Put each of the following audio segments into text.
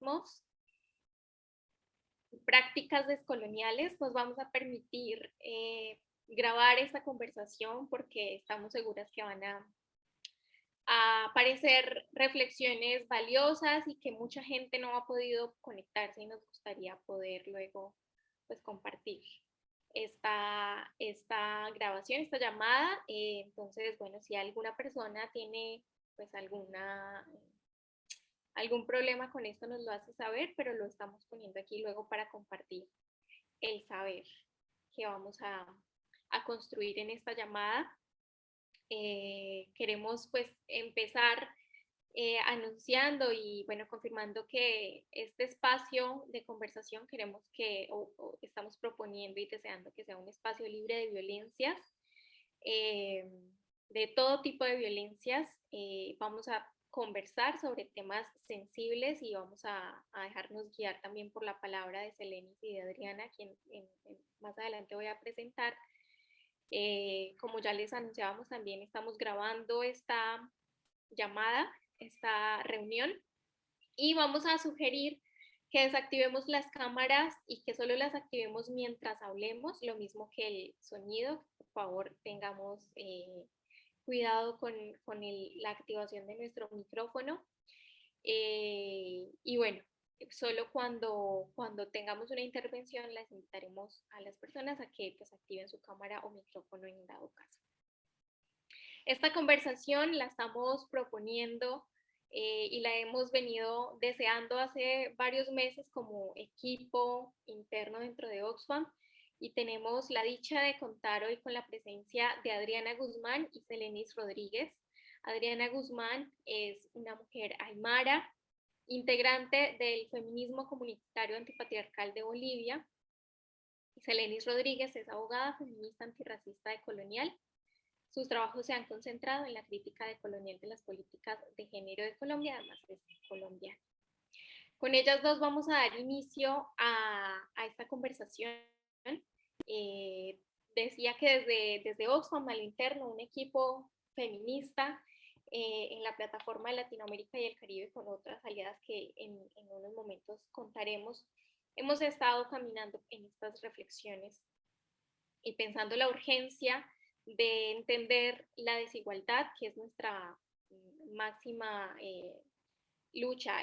feminismos y prácticas descoloniales, nos vamos a permitir grabar esta conversación porque estamos seguras que van a aparecer reflexiones valiosas y que mucha gente no ha podido conectarse y nos gustaría poder luego pues compartir esta grabación, esta llamada. Entonces, bueno, si alguna persona tiene pues algún problema con esto nos lo hace saber, pero lo estamos poniendo aquí luego para compartir el saber que vamos a construir en esta llamada. Queremos pues empezar anunciando y bueno, confirmando que este espacio de conversación queremos que, o estamos proponiendo y deseando que sea un espacio libre de violencias, de todo tipo de violencias. Vamos a conversar sobre temas sensibles y vamos a dejarnos guiar también por la palabra de Selenis y de Adriana, quien más adelante voy a presentar. Como ya les anunciábamos, también estamos grabando esta llamada, esta reunión, y vamos a sugerir que desactivemos las cámaras y que solo las activemos mientras hablemos, lo mismo que el sonido. Por favor, tengamos cuidado con la activación de nuestro micrófono. Y bueno, solo cuando tengamos una intervención les invitaremos a las personas a que pues activen su cámara o micrófono en dado caso. Esta conversación la estamos proponiendo y la hemos venido deseando hace varios meses como equipo interno dentro de Oxfam, y tenemos la dicha de contar hoy con la presencia de Adriana Guzmán y Selenis Rodríguez. Adriana Guzmán es una mujer aymara, integrante del feminismo comunitario antipatriarcal de Bolivia. Selenis Rodríguez es abogada feminista antirracista decolonial. Sus trabajos se han concentrado en la crítica decolonial de las políticas de género de Colombia, además de colombiana. Con ellas dos vamos a dar inicio a esta conversación. Decía que desde Oxfam al interno, un equipo feminista en la plataforma de Latinoamérica y el Caribe, con otras aliadas que en unos momentos contaremos, hemos estado caminando en estas reflexiones y pensando la urgencia de entender la desigualdad, que es nuestra máxima lucha,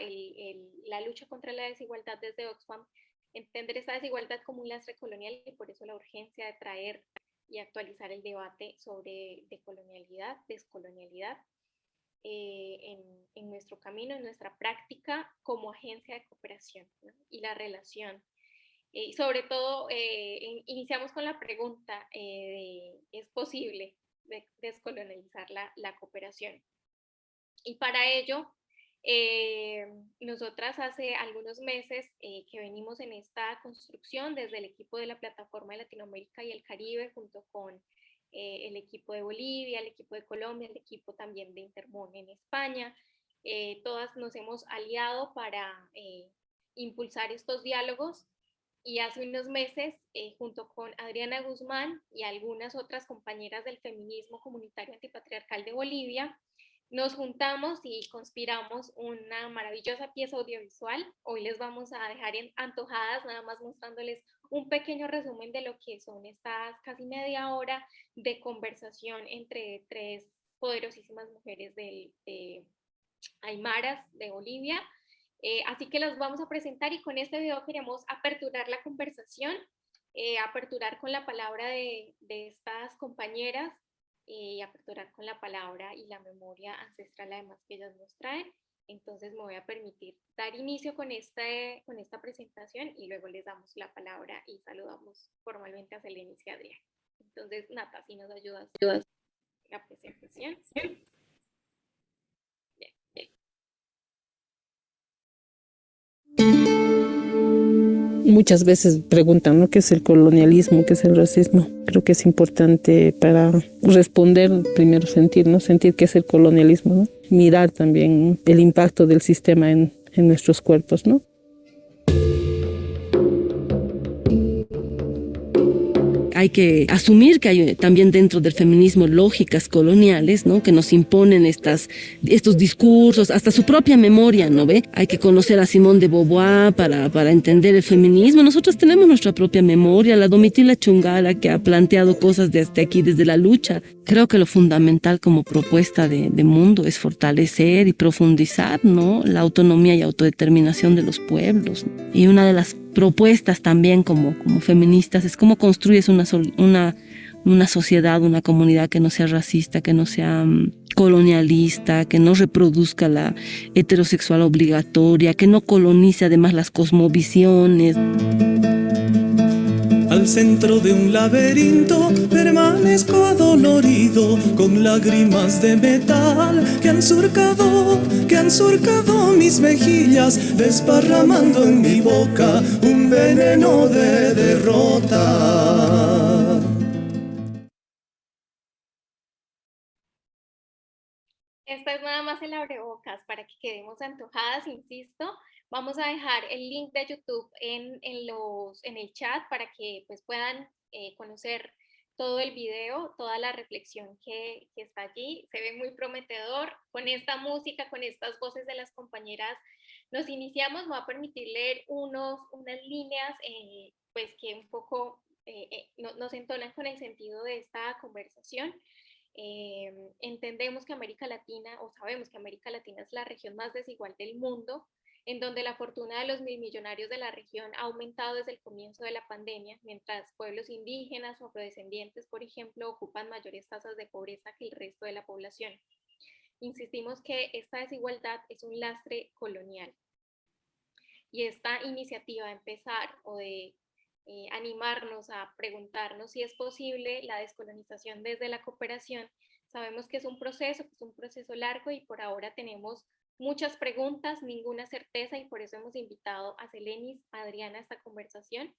la lucha contra la desigualdad desde Oxfam, entender esa desigualdad como un lastre colonial, y por eso la urgencia de traer y actualizar el debate sobre decolonialidad, descolonialidad en nuestro camino, en nuestra práctica como agencia de cooperación, ¿no? Y la relación. Y sobre todo, iniciamos con la pregunta, ¿es posible descolonializar la cooperación? Y para ello, nosotras hace algunos meses que venimos en esta construcción desde el equipo de la plataforma de Latinoamérica y el Caribe, junto con el equipo de Bolivia, el equipo de Colombia, el equipo también de Intermón en España. Todas nos hemos aliado para impulsar estos diálogos, y hace unos meses, junto con Adriana Guzmán y algunas otras compañeras del feminismo comunitario antipatriarcal de Bolivia, nos juntamos y conspiramos una maravillosa pieza audiovisual. Hoy les vamos a dejar antojadas, nada más mostrándoles un pequeño resumen de lo que son estas casi media hora de conversación entre tres poderosísimas mujeres de aymaras de Bolivia. Así que las vamos a presentar, y con este video queremos aperturar la conversación, aperturar con la palabra de estas compañeras, y aperturar con la palabra y la memoria ancestral además que ellas nos traen. Entonces me voy a permitir dar inicio con esta presentación, y luego les damos la palabra y saludamos formalmente a Selenis y a Adriana. Entonces, Nata, si nos ayudas la presentación. Muchas veces preguntan, ¿no?, ¿qué es el colonialismo? ¿Qué es el racismo? Creo que es importante para responder, primero sentir, ¿no? Sentir qué es el colonialismo, ¿no? Mirar también el impacto del sistema en nuestros cuerpos, ¿no? hay que asumir que hay también dentro del feminismo lógicas coloniales, ¿no? Que nos imponen estos discursos, hasta su propia memoria, ¿no ve? Hay que conocer a Simone de Beauvoir para entender el feminismo. Nosotros tenemos nuestra propia memoria, la Domitila Chungara, que ha planteado cosas desde aquí, desde la lucha. Creo que lo fundamental como propuesta de mundo es fortalecer y profundizar, ¿no? La autonomía y autodeterminación de los pueblos. Y una de las propuestas también como feministas es cómo construyes una sociedad, una comunidad que no sea racista, que no sea colonialista, que no reproduzca la heterosexual obligatoria, que no colonice además las cosmovisiones. Al centro de un laberinto permanezco adolorido, con lágrimas de metal que han surcado mis mejillas, desparramando en mi boca un veneno de derrota. Esta es nada más el abrebocas para que quedemos antojadas, insisto. Vamos a dejar el link de YouTube en el chat para que pues, puedan conocer todo el video, toda la reflexión que está allí. Se ve muy prometedor. Con esta música, con estas voces de las compañeras, nos iniciamos. Me va a permitir leer unas líneas pues, que un poco nos entonan con el sentido de esta conversación. Entendemos que América Latina, o sabemos que América Latina es la región más desigual del mundo, en donde la fortuna de los milmillonarios de la región ha aumentado desde el comienzo de la pandemia, mientras pueblos indígenas o afrodescendientes, por ejemplo, ocupan mayores tasas de pobreza que el resto de la población. Insistimos que esta desigualdad es un lastre colonial. Y esta iniciativa de empezar o de animarnos a preguntarnos si es posible la descolonización desde la cooperación. Sabemos que es un proceso largo y por ahora tenemos muchas preguntas, ninguna certeza, y por eso hemos invitado a Selenis, a Adriana a esta conversación.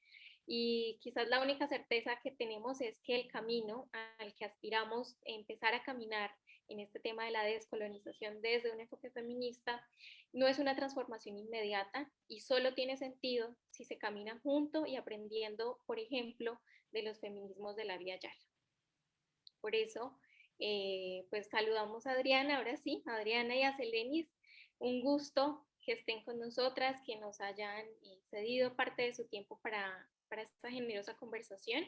Y quizás la única certeza que tenemos es que el camino al que aspiramos empezar a caminar en este tema de la descolonización desde un enfoque feminista no es una transformación inmediata y solo tiene sentido si se camina junto y aprendiendo, por ejemplo, de los feminismos de la Vía Yala. Por eso, pues saludamos a Adriana, ahora sí, a Adriana y a Selenis. Un gusto que estén con nosotras, que nos hayan cedido parte de su tiempo para esta generosa conversación.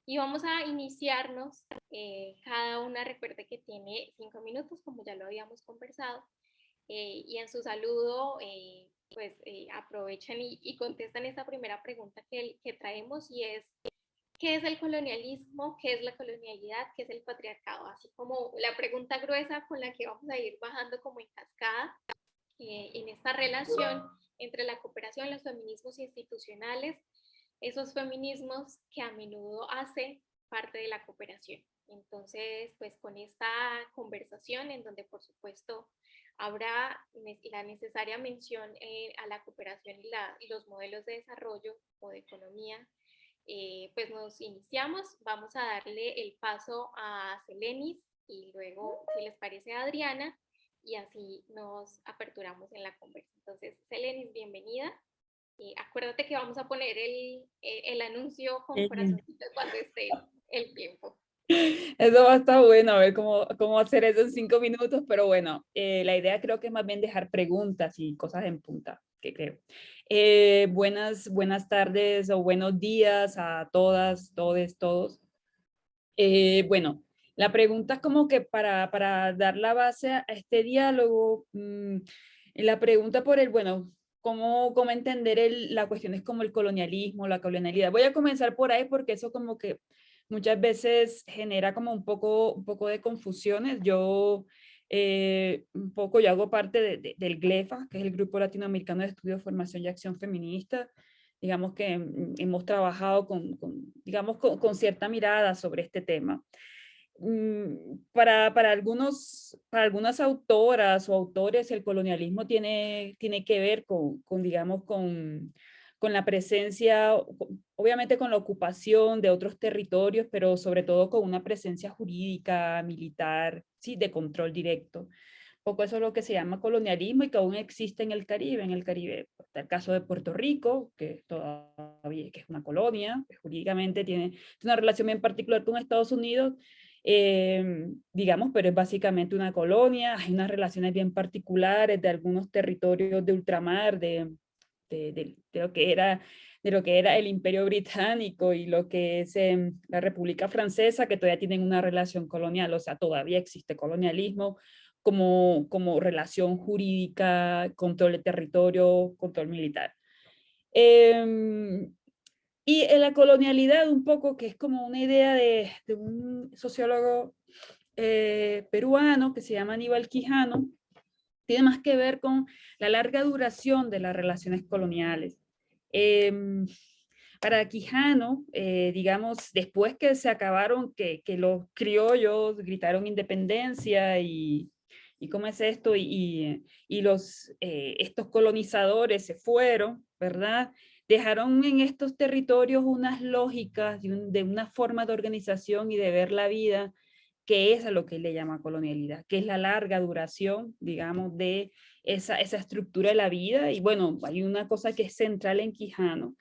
Y vamos a iniciarnos, cada una recuerde que tiene 5 minutos, como ya lo habíamos conversado, y en su saludo, pues aprovechan y contestan esta primera pregunta que traemos, y es, ¿qué es el colonialismo? ¿Qué es la colonialidad? ¿Qué es el patriarcado? Así como la pregunta gruesa con la que vamos a ir bajando como en cascada, en esta relación entre la cooperación, los feminismos institucionales, esos feminismos que a menudo hacen parte de la cooperación. Entonces, pues con esta conversación, en donde por supuesto habrá la necesaria mención a la cooperación y los modelos de desarrollo o de economía, pues nos iniciamos. Vamos a darle el paso a Selenis y luego, si les parece, a Adriana, y así nos aperturamos en la conversa. Entonces, Selenis, bienvenida. Acuérdate que vamos a poner el anuncio con corazoncito cuando esté el tiempo. Eso va a estar bueno, a ver cómo hacer eso en 5 minutos, pero bueno, la idea creo que es más bien dejar preguntas y cosas en punta, que creo. Buenas tardes o buenos días a todas, todes, todos. Bueno, la pregunta es como que para dar la base a este diálogo, la pregunta por bueno, ¿cómo entender la cuestión es como el colonialismo, la colonialidad? Voy a comenzar por ahí porque eso como que muchas veces genera como un poco de confusiones. Yo hago parte del GLEFA, que es el Grupo Latinoamericano de Estudio, Formación y Acción Feminista. Digamos que hemos trabajado con cierta mirada sobre este tema. Para algunas autoras o autores, el colonialismo tiene que ver con la presencia, obviamente con la ocupación de otros territorios, pero sobre todo con una presencia jurídica, militar, ¿sí? De control directo. Un poco eso es lo que se llama colonialismo y que aún existe en el Caribe. En el Caribe está el caso de Puerto Rico, que todavía todavía, que es una colonia, pues, jurídicamente tiene una relación bien particular con Estados Unidos, digamos, pero es básicamente una colonia. Hay unas relaciones bien particulares de algunos territorios de ultramar, de lo que era el Imperio Británico y lo que es la República Francesa, que todavía tienen una relación colonial, o sea, todavía existe colonialismo como relación jurídica, control de territorio, control militar. Y en la colonialidad un poco, que es como una idea de un sociólogo peruano que se llama Aníbal Quijano, tiene más que ver con la larga duración de las relaciones coloniales. Para Quijano, digamos, después que se acabaron, que los criollos gritaron independencia y cómo es esto, estos colonizadores se fueron, ¿verdad? Dejaron en estos territorios unas lógicas de una forma de organización y de ver la vida, que es a lo que él le llama colonialidad, que es la larga duración, digamos, de esa estructura de la vida. Y bueno, hay una cosa que es central en Quijano,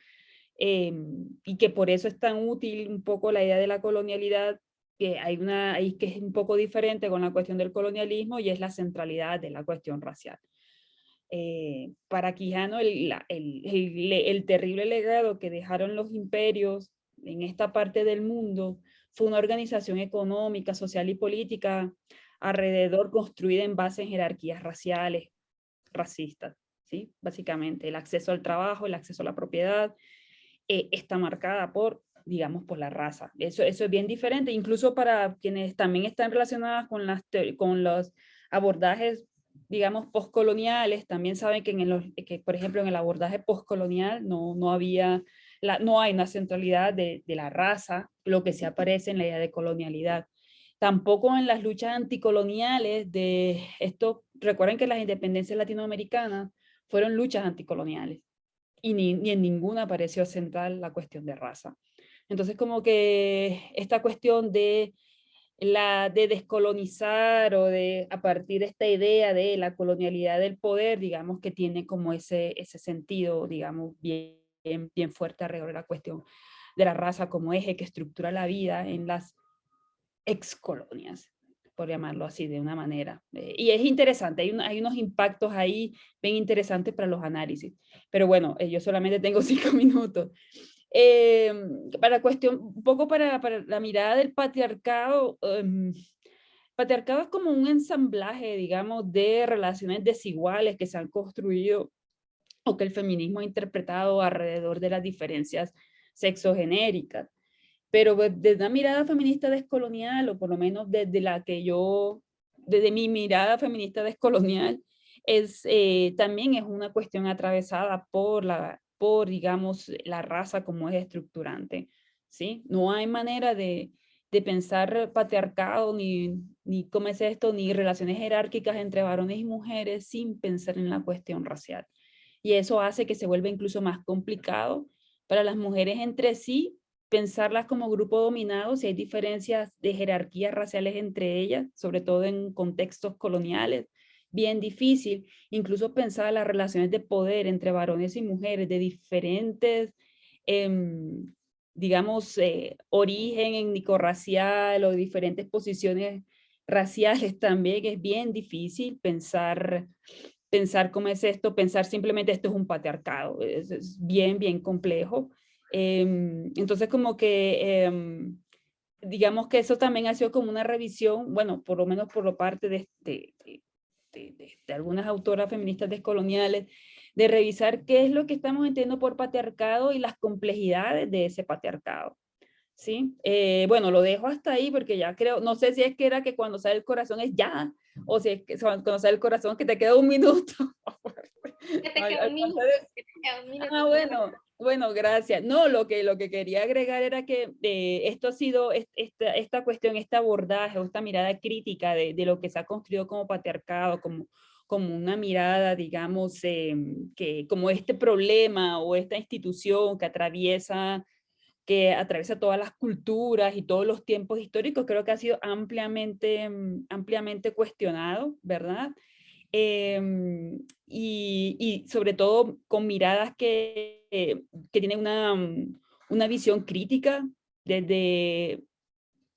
y que por eso es tan útil un poco la idea de la colonialidad, que hay una ahí que es un poco diferente con la cuestión del colonialismo, y es la centralidad de la cuestión racial. Para Quijano, el terrible legado que dejaron los imperios en esta parte del mundo fue una organización económica, social y política alrededor, construida en base en jerarquías raciales, racistas, ¿sí? Básicamente, el acceso al trabajo, el acceso a la propiedad, está marcada por, digamos, por la raza. Eso es bien diferente, incluso para quienes también están relacionadas con los abordajes, digamos, postcoloniales. También saben que, por ejemplo, en el abordaje postcolonial no hay una centralidad de la raza, lo que se aparece en la idea de colonialidad. Tampoco en las luchas anticoloniales de esto. Recuerden que las independencias latinoamericanas fueron luchas anticoloniales, y ni en ninguna apareció central la cuestión de raza. Entonces, como que esta cuestión de descolonizar, o a partir de esta idea de la colonialidad del poder, digamos, que tiene como ese sentido, digamos, bien fuerte alrededor de la cuestión de la raza como eje que estructura la vida en las excolonias, por llamarlo así de una manera. Y es interesante, hay unos impactos ahí bien interesantes para los análisis. Pero bueno, yo solamente tengo 5 minutos. Un poco para la mirada del patriarcado, patriarcado es como un ensamblaje, digamos, de relaciones desiguales que se han construido, o que el feminismo ha interpretado alrededor de las diferencias sexogenéricas. Pero desde una mirada feminista descolonial, o por lo menos desde mi mirada feminista descolonial, también es una cuestión atravesada por digamos, la raza como es estructurante, ¿sí? No hay manera de pensar patriarcado, ni cómo es esto, ni relaciones jerárquicas entre varones y mujeres sin pensar en la cuestión racial. Y eso hace que se vuelva incluso más complicado para las mujeres entre sí, pensarlas como grupo dominado, si hay diferencias de jerarquías raciales entre ellas, sobre todo en contextos coloniales, bien difícil. Incluso pensar las relaciones de poder entre varones y mujeres de diferentes, digamos, origen étnico-racial, o diferentes posiciones raciales, también es bien difícil pensar cómo es esto, pensar simplemente esto es un patriarcado, es bien complejo. Entonces, como que, digamos que eso también ha sido como una revisión, bueno, por lo menos por la parte de algunas autoras feministas descoloniales, de revisar qué es lo que estamos entendiendo por patriarcado y las complejidades de ese patriarcado. ¿Sí? Bueno, lo dejo hasta ahí porque ya creo, no sé si es que era que cuando sale el corazón es ya, o si es que cuando sale el corazón que te queda un minuto. Que te queda un minuto. Bueno, gracias. No, lo que quería agregar era que esto ha sido, esta cuestión, este abordaje, o esta mirada crítica de lo que se ha construido como patriarcado, como una mirada, digamos, que como este problema o esta institución que atraviesa todas las culturas y todos los tiempos históricos, creo que ha sido ampliamente cuestionado, ¿verdad? Y sobre todo con miradas que que tiene una visión crítica desde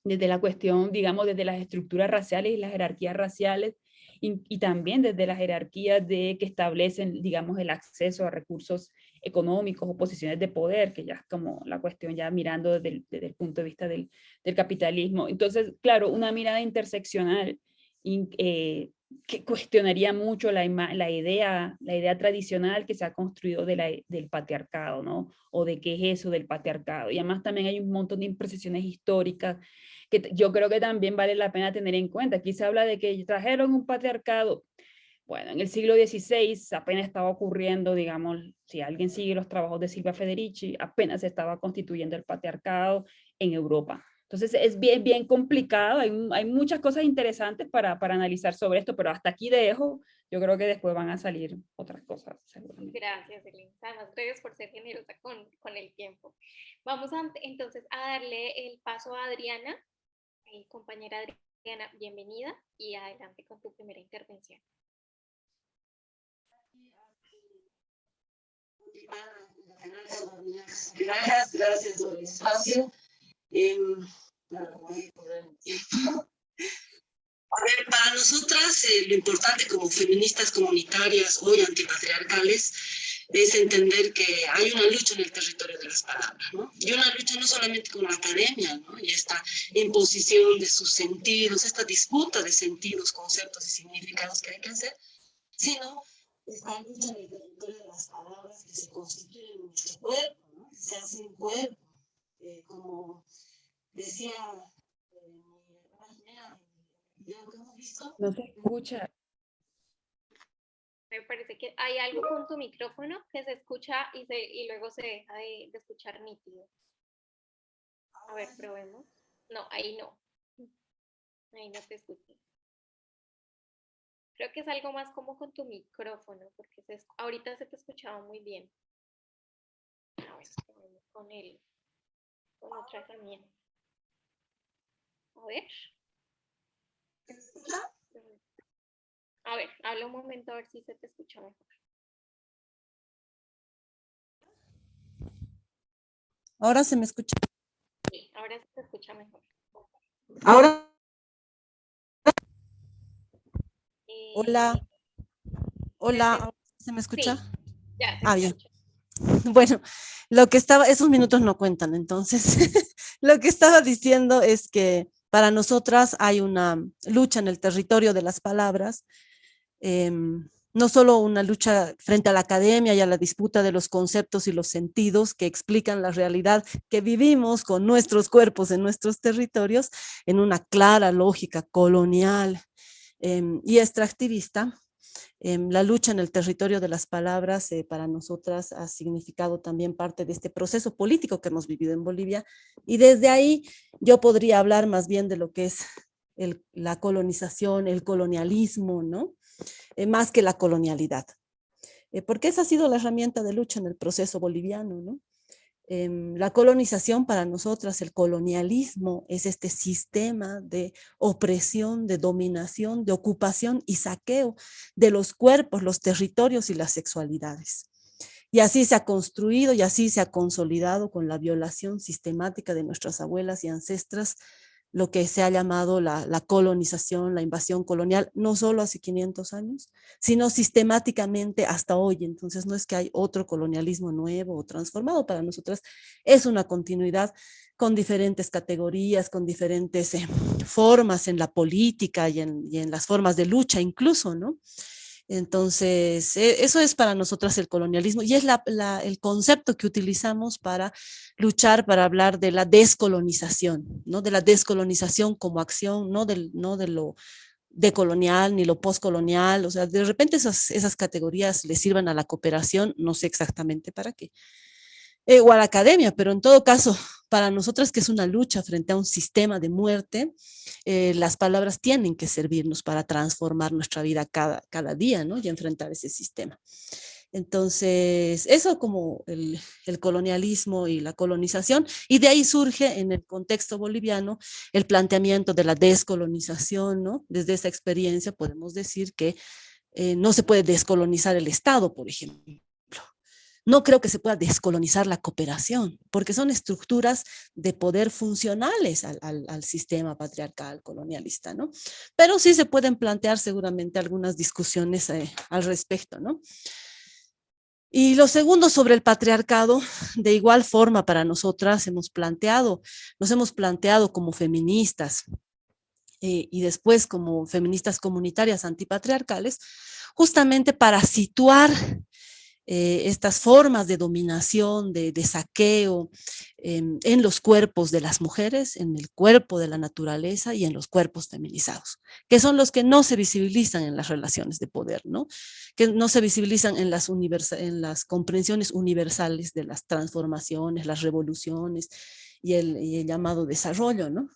la cuestión, digamos, desde las estructuras raciales y las jerarquías raciales, y también desde las jerarquías que establecen, digamos, el acceso a recursos económicos o posiciones de poder, que ya es como la cuestión ya mirando desde el punto de vista del capitalismo. Entonces, claro, una mirada interseccional que cuestionaría mucho la idea tradicional que se ha construido del patriarcado, ¿no? O de qué es eso del patriarcado. Y además también hay un montón de imprecisiones históricas que yo creo que también vale la pena tener en cuenta. Aquí se habla de que trajeron un patriarcado. Bueno, en el siglo XVI apenas estaba ocurriendo, digamos, si alguien sigue los trabajos de Silvia Federici, apenas se estaba constituyendo el patriarcado en Europa. Entonces es bien complicado, hay muchas cosas interesantes para analizar sobre esto, pero hasta aquí dejo. Yo creo que después van a salir otras cosas, seguramente. Gracias, Elena. Además, gracias por ser generosa con el tiempo. Vamos entonces a darle el paso a Adriana. Compañera Adriana, bienvenida y adelante con tu primera intervención. Gracias por el espacio. A ver, para nosotras lo importante como feministas comunitarias hoy antipatriarcales es entender que hay una lucha en el territorio de las palabras, ¿no? Y una lucha no solamente con la academia, ¿no? Y esta imposición de sus sentidos, esta disputa de sentidos, conceptos y significados que hay que hacer, sino esta lucha en el territorio de las palabras que se constituyen en nuestro cuerpo, ¿no? Que se hacen cuerpo, como decía no se escucha. Me parece que hay algo con tu micrófono que se escucha y luego se deja de escuchar nítido. A ver, probemos. No, ahí no. Ahí no te escucho. Creo que es algo más como con tu micrófono, porque ahorita se te escuchaba muy bien. A ver, probemos con otra herramienta. A ver. A ver, habla un momento a ver si se te escucha mejor. Ahora se me escucha. Sí, ahora se te escucha mejor. Ahora. Hola. Hola. ¿Se me escucha? Sí, ya se bien. escucha. Bueno, esos minutos no cuentan, entonces, lo que estaba diciendo es que para nosotras hay una lucha en el territorio de las palabras, no solo una lucha frente a la academia y a la disputa de los conceptos y los sentidos que explican la realidad que vivimos con nuestros cuerpos en nuestros territorios en una clara lógica colonial y extractivista. La lucha en el territorio de las palabras para nosotras ha significado también parte de este proceso político que hemos vivido en Bolivia, y desde ahí yo podría hablar más bien de lo que es la colonización, el colonialismo, ¿no? Más que la colonialidad, porque esa ha sido la herramienta de lucha en el proceso boliviano, ¿no? La colonización para nosotras, el colonialismo, es este sistema de opresión, de dominación, de ocupación y saqueo de los cuerpos, los territorios y las sexualidades. Y así se ha construido y así se ha consolidado con la violación sistemática de nuestras abuelas y ancestras, lo que se ha llamado la colonización, la invasión colonial, no solo hace 500 años, sino sistemáticamente hasta hoy. Entonces no es que hay otro colonialismo nuevo o transformado, para nosotras es una continuidad con diferentes categorías, con diferentes formas en la política y en las formas de lucha incluso, ¿no? Entonces, eso es para nosotras el colonialismo y es el concepto que utilizamos para luchar, para hablar de la descolonización, ¿no? De la descolonización como acción, no de lo decolonial ni lo postcolonial. O sea, de repente esas categorías le sirvan a la cooperación, no sé exactamente para qué, o a la academia, pero en todo caso, para nosotras que es una lucha frente a un sistema de muerte, las palabras tienen que servirnos para transformar nuestra vida cada día, ¿no? Y enfrentar ese sistema. Entonces, eso como el colonialismo y la colonización, y de ahí surge en el contexto boliviano el planteamiento de la descolonización, ¿no? Desde esa experiencia podemos decir que no se puede descolonizar el Estado, por ejemplo. no creo que se pueda descolonizar la cooperación, porque son estructuras de poder funcionales al sistema patriarcal colonialista, ¿no? Pero sí se pueden plantear seguramente algunas discusiones al respecto, ¿no? Y lo segundo, sobre el patriarcado, de igual forma para nosotras nos hemos planteado como feministas y después como feministas comunitarias antipatriarcales, justamente para situar estas formas de dominación, de saqueo en los cuerpos de las mujeres, en el cuerpo de la naturaleza y en los cuerpos feminizados, que son los que no se visibilizan en las relaciones de poder, ¿no? Que no se visibilizan en las comprensiones universales de las transformaciones, las revoluciones y el llamado desarrollo, ¿no?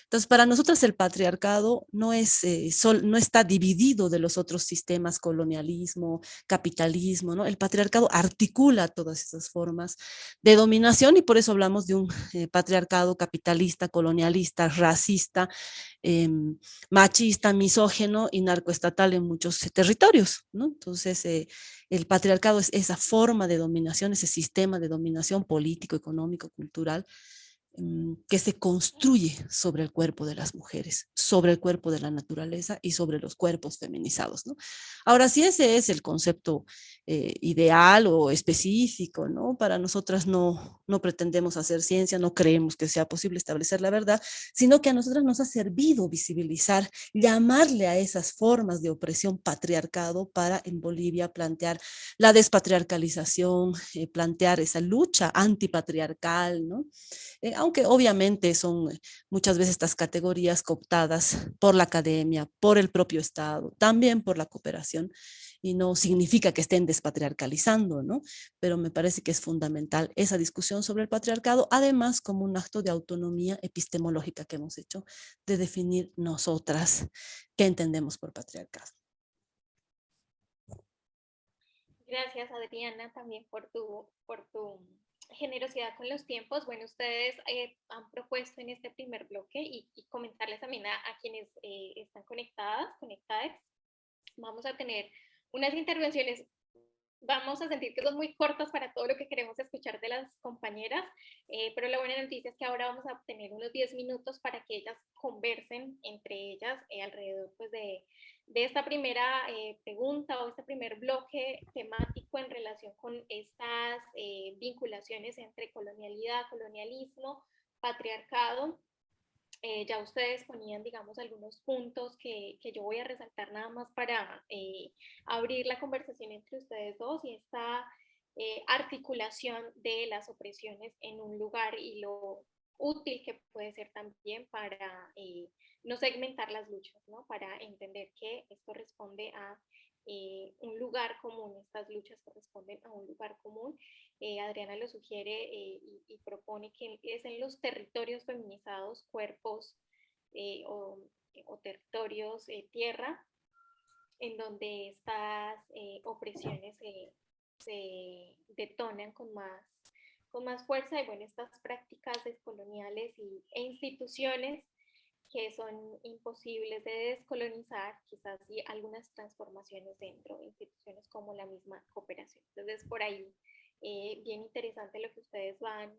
Entonces, para nosotros el patriarcado no está dividido de los otros sistemas, colonialismo, capitalismo, ¿no? El patriarcado articula todas esas formas de dominación y por eso hablamos de un patriarcado capitalista, colonialista, racista, machista, misógeno y narcoestatal en muchos territorios, ¿no? Entonces, el patriarcado es esa forma de dominación, ese sistema de dominación político, económico, cultural, que se construye sobre el cuerpo de las mujeres, sobre el cuerpo de la naturaleza y sobre los cuerpos feminizados, ¿no? Ahora, si ese es el concepto ideal o específico, ¿no? Para nosotras no pretendemos hacer ciencia, no creemos que sea posible establecer la verdad, sino que a nosotras nos ha servido visibilizar, llamarle a esas formas de opresión patriarcado para en Bolivia plantear la despatriarcalización, plantear esa lucha antipatriarcal, ¿no? Aunque obviamente son muchas veces estas categorías cooptadas por la academia, por el propio Estado, también por la cooperación, y no significa que estén despatriarcalizando, ¿no? Pero me parece que es fundamental esa discusión sobre el patriarcado, además como un acto de autonomía epistemológica que hemos hecho, de definir nosotras qué entendemos por patriarcado. Gracias, Adriana, también por tu generosidad con los tiempos. Bueno, ustedes han propuesto en este primer bloque y comentarles también a quienes están conectadas. Vamos a tener unas intervenciones, vamos a sentir que son muy cortas para todo lo que queremos escuchar de las compañeras, pero la buena noticia es que ahora vamos a tener unos 10 minutos para que ellas conversen entre ellas alrededor pues, de esta primera pregunta o este primer bloque temático en relación con estas vinculaciones entre colonialidad, colonialismo, patriarcado. Ya ustedes ponían, digamos, algunos puntos que yo voy a resaltar nada más para abrir la conversación entre ustedes dos y esta articulación de las opresiones en un lugar y lo útil que puede ser también para no segmentar las luchas, ¿no? Para entender que esto responde a un lugar común, estas luchas corresponden a un lugar común. Adriana lo sugiere y propone que es en los territorios feminizados, cuerpos o territorios, tierra, en donde estas opresiones se detonan con más fuerza y bueno, estas prácticas descoloniales e instituciones que son imposibles de descolonizar, quizás y algunas transformaciones dentro de instituciones como la misma cooperación. Entonces, por ahí, bien interesante lo que ustedes van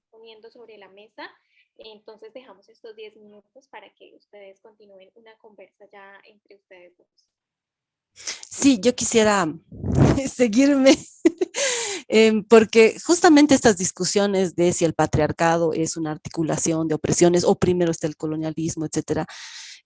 poniendo sobre la mesa. Entonces, dejamos estos 10 minutos para que ustedes continúen una conversa ya entre ustedes dos. Sí, yo quisiera seguirme porque justamente estas discusiones de si el patriarcado es una articulación de opresiones o primero está el colonialismo, etcétera,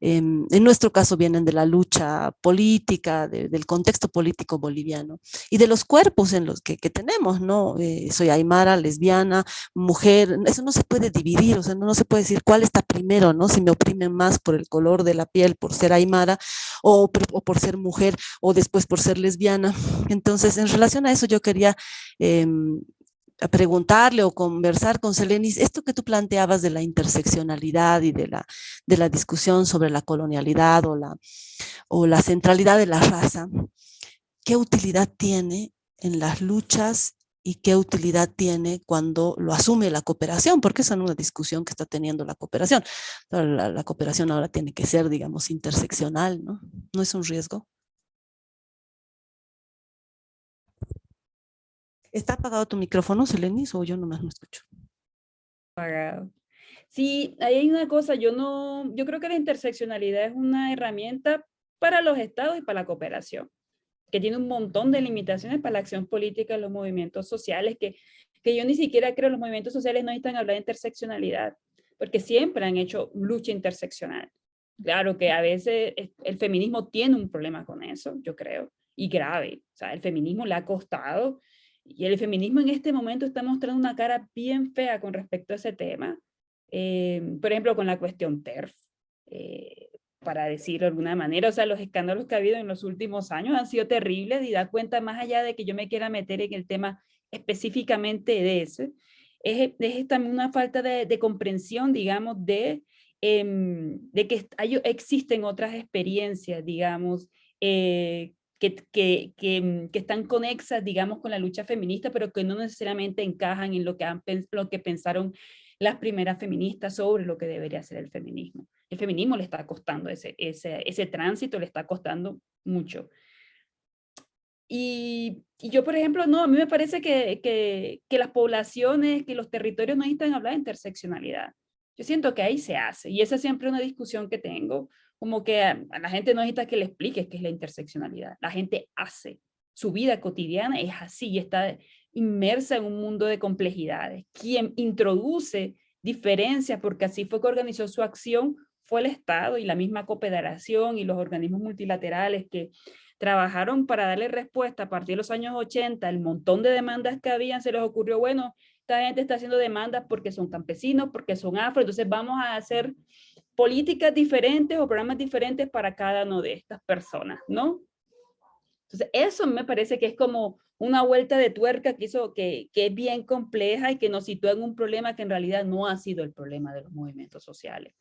en nuestro caso vienen de la lucha política, del contexto político boliviano y de los cuerpos en los que tenemos, ¿no? Soy aymara, lesbiana, mujer, eso no se puede dividir, o sea, no se puede decir cuál está primero, ¿no? Si me oprimen más por el color de la piel, por ser aymara, o por ser mujer, o después por ser lesbiana. Entonces, en relación a eso, yo quería a preguntarle o conversar con Selenis, esto que tú planteabas de la interseccionalidad y de la discusión sobre la colonialidad o la centralidad de la raza, ¿qué utilidad tiene en las luchas y qué utilidad tiene cuando lo asume la cooperación? Porque esa es una discusión que está teniendo la cooperación. La cooperación ahora tiene que ser, digamos, interseccional, ¿no? ¿No es un riesgo? ¿Está apagado tu micrófono, Selenis, o yo nomás no escucho? Apagado. Sí, ahí hay una cosa, yo creo que la interseccionalidad es una herramienta para los estados y para la cooperación, que tiene un montón de limitaciones para la acción política de los movimientos sociales, que yo ni siquiera creo los movimientos sociales no necesitan hablar de interseccionalidad, porque siempre han hecho lucha interseccional. Claro que a veces el feminismo tiene un problema con eso, yo creo, y grave. O sea, el feminismo le ha costado, y el feminismo en este momento está mostrando una cara bien fea con respecto a ese tema. Por ejemplo, con la cuestión TERF, para decirlo de alguna manera, o sea, los escándalos que ha habido en los últimos años han sido terribles y da cuenta, más allá de que yo me quiera meter en el tema específicamente de ese, es también una falta de comprensión, digamos, de que existen otras experiencias, digamos, que están conexas, digamos, con la lucha feminista, pero que no necesariamente encajan en lo que pensaron las primeras feministas sobre lo que debería ser el feminismo. El feminismo le está costando ese tránsito, le está costando mucho. Y yo, por ejemplo, no, a mí me parece que las poblaciones, que los territorios no necesitan hablar de interseccionalidad. Yo siento que ahí se hace, y esa es siempre una discusión que tengo, como que a la gente no necesita que le expliques qué es la interseccionalidad. La gente hace, su vida cotidiana es así, y está inmersa en un mundo de complejidades. Quien introduce diferencias, porque así fue que organizó su acción, fue el Estado y la misma Confederación y los organismos multilaterales que trabajaron para darle respuesta a partir de los años 80, el montón de demandas que habían, se les ocurrió, bueno, esta gente está haciendo demandas porque son campesinos, porque son afro, entonces vamos a hacer políticas diferentes o programas diferentes para cada una de estas personas, ¿no? Entonces, eso me parece que es como una vuelta de tuerca que es bien compleja y que nos sitúa en un problema que en realidad no ha sido el problema de los movimientos sociales,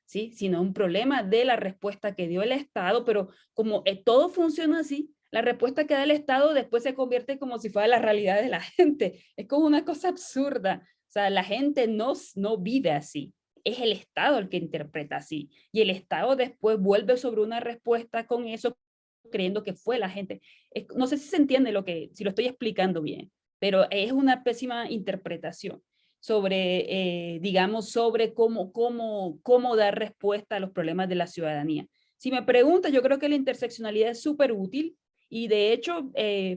¿sí? Sino un problema de la respuesta que dio el Estado, pero como todo funciona así, la respuesta que da el Estado después se convierte como si fuera la realidad de la gente. Es como una cosa absurda. O sea, la gente no vive así. Es el Estado el que interpreta así. Y el Estado después vuelve sobre una respuesta con eso, creyendo que fue la gente. No sé si se entiende si lo estoy explicando bien, pero es una pésima interpretación sobre, digamos, sobre cómo dar respuesta a los problemas de la ciudadanía. Si me preguntas, yo creo que la interseccionalidad es súper útil y de hecho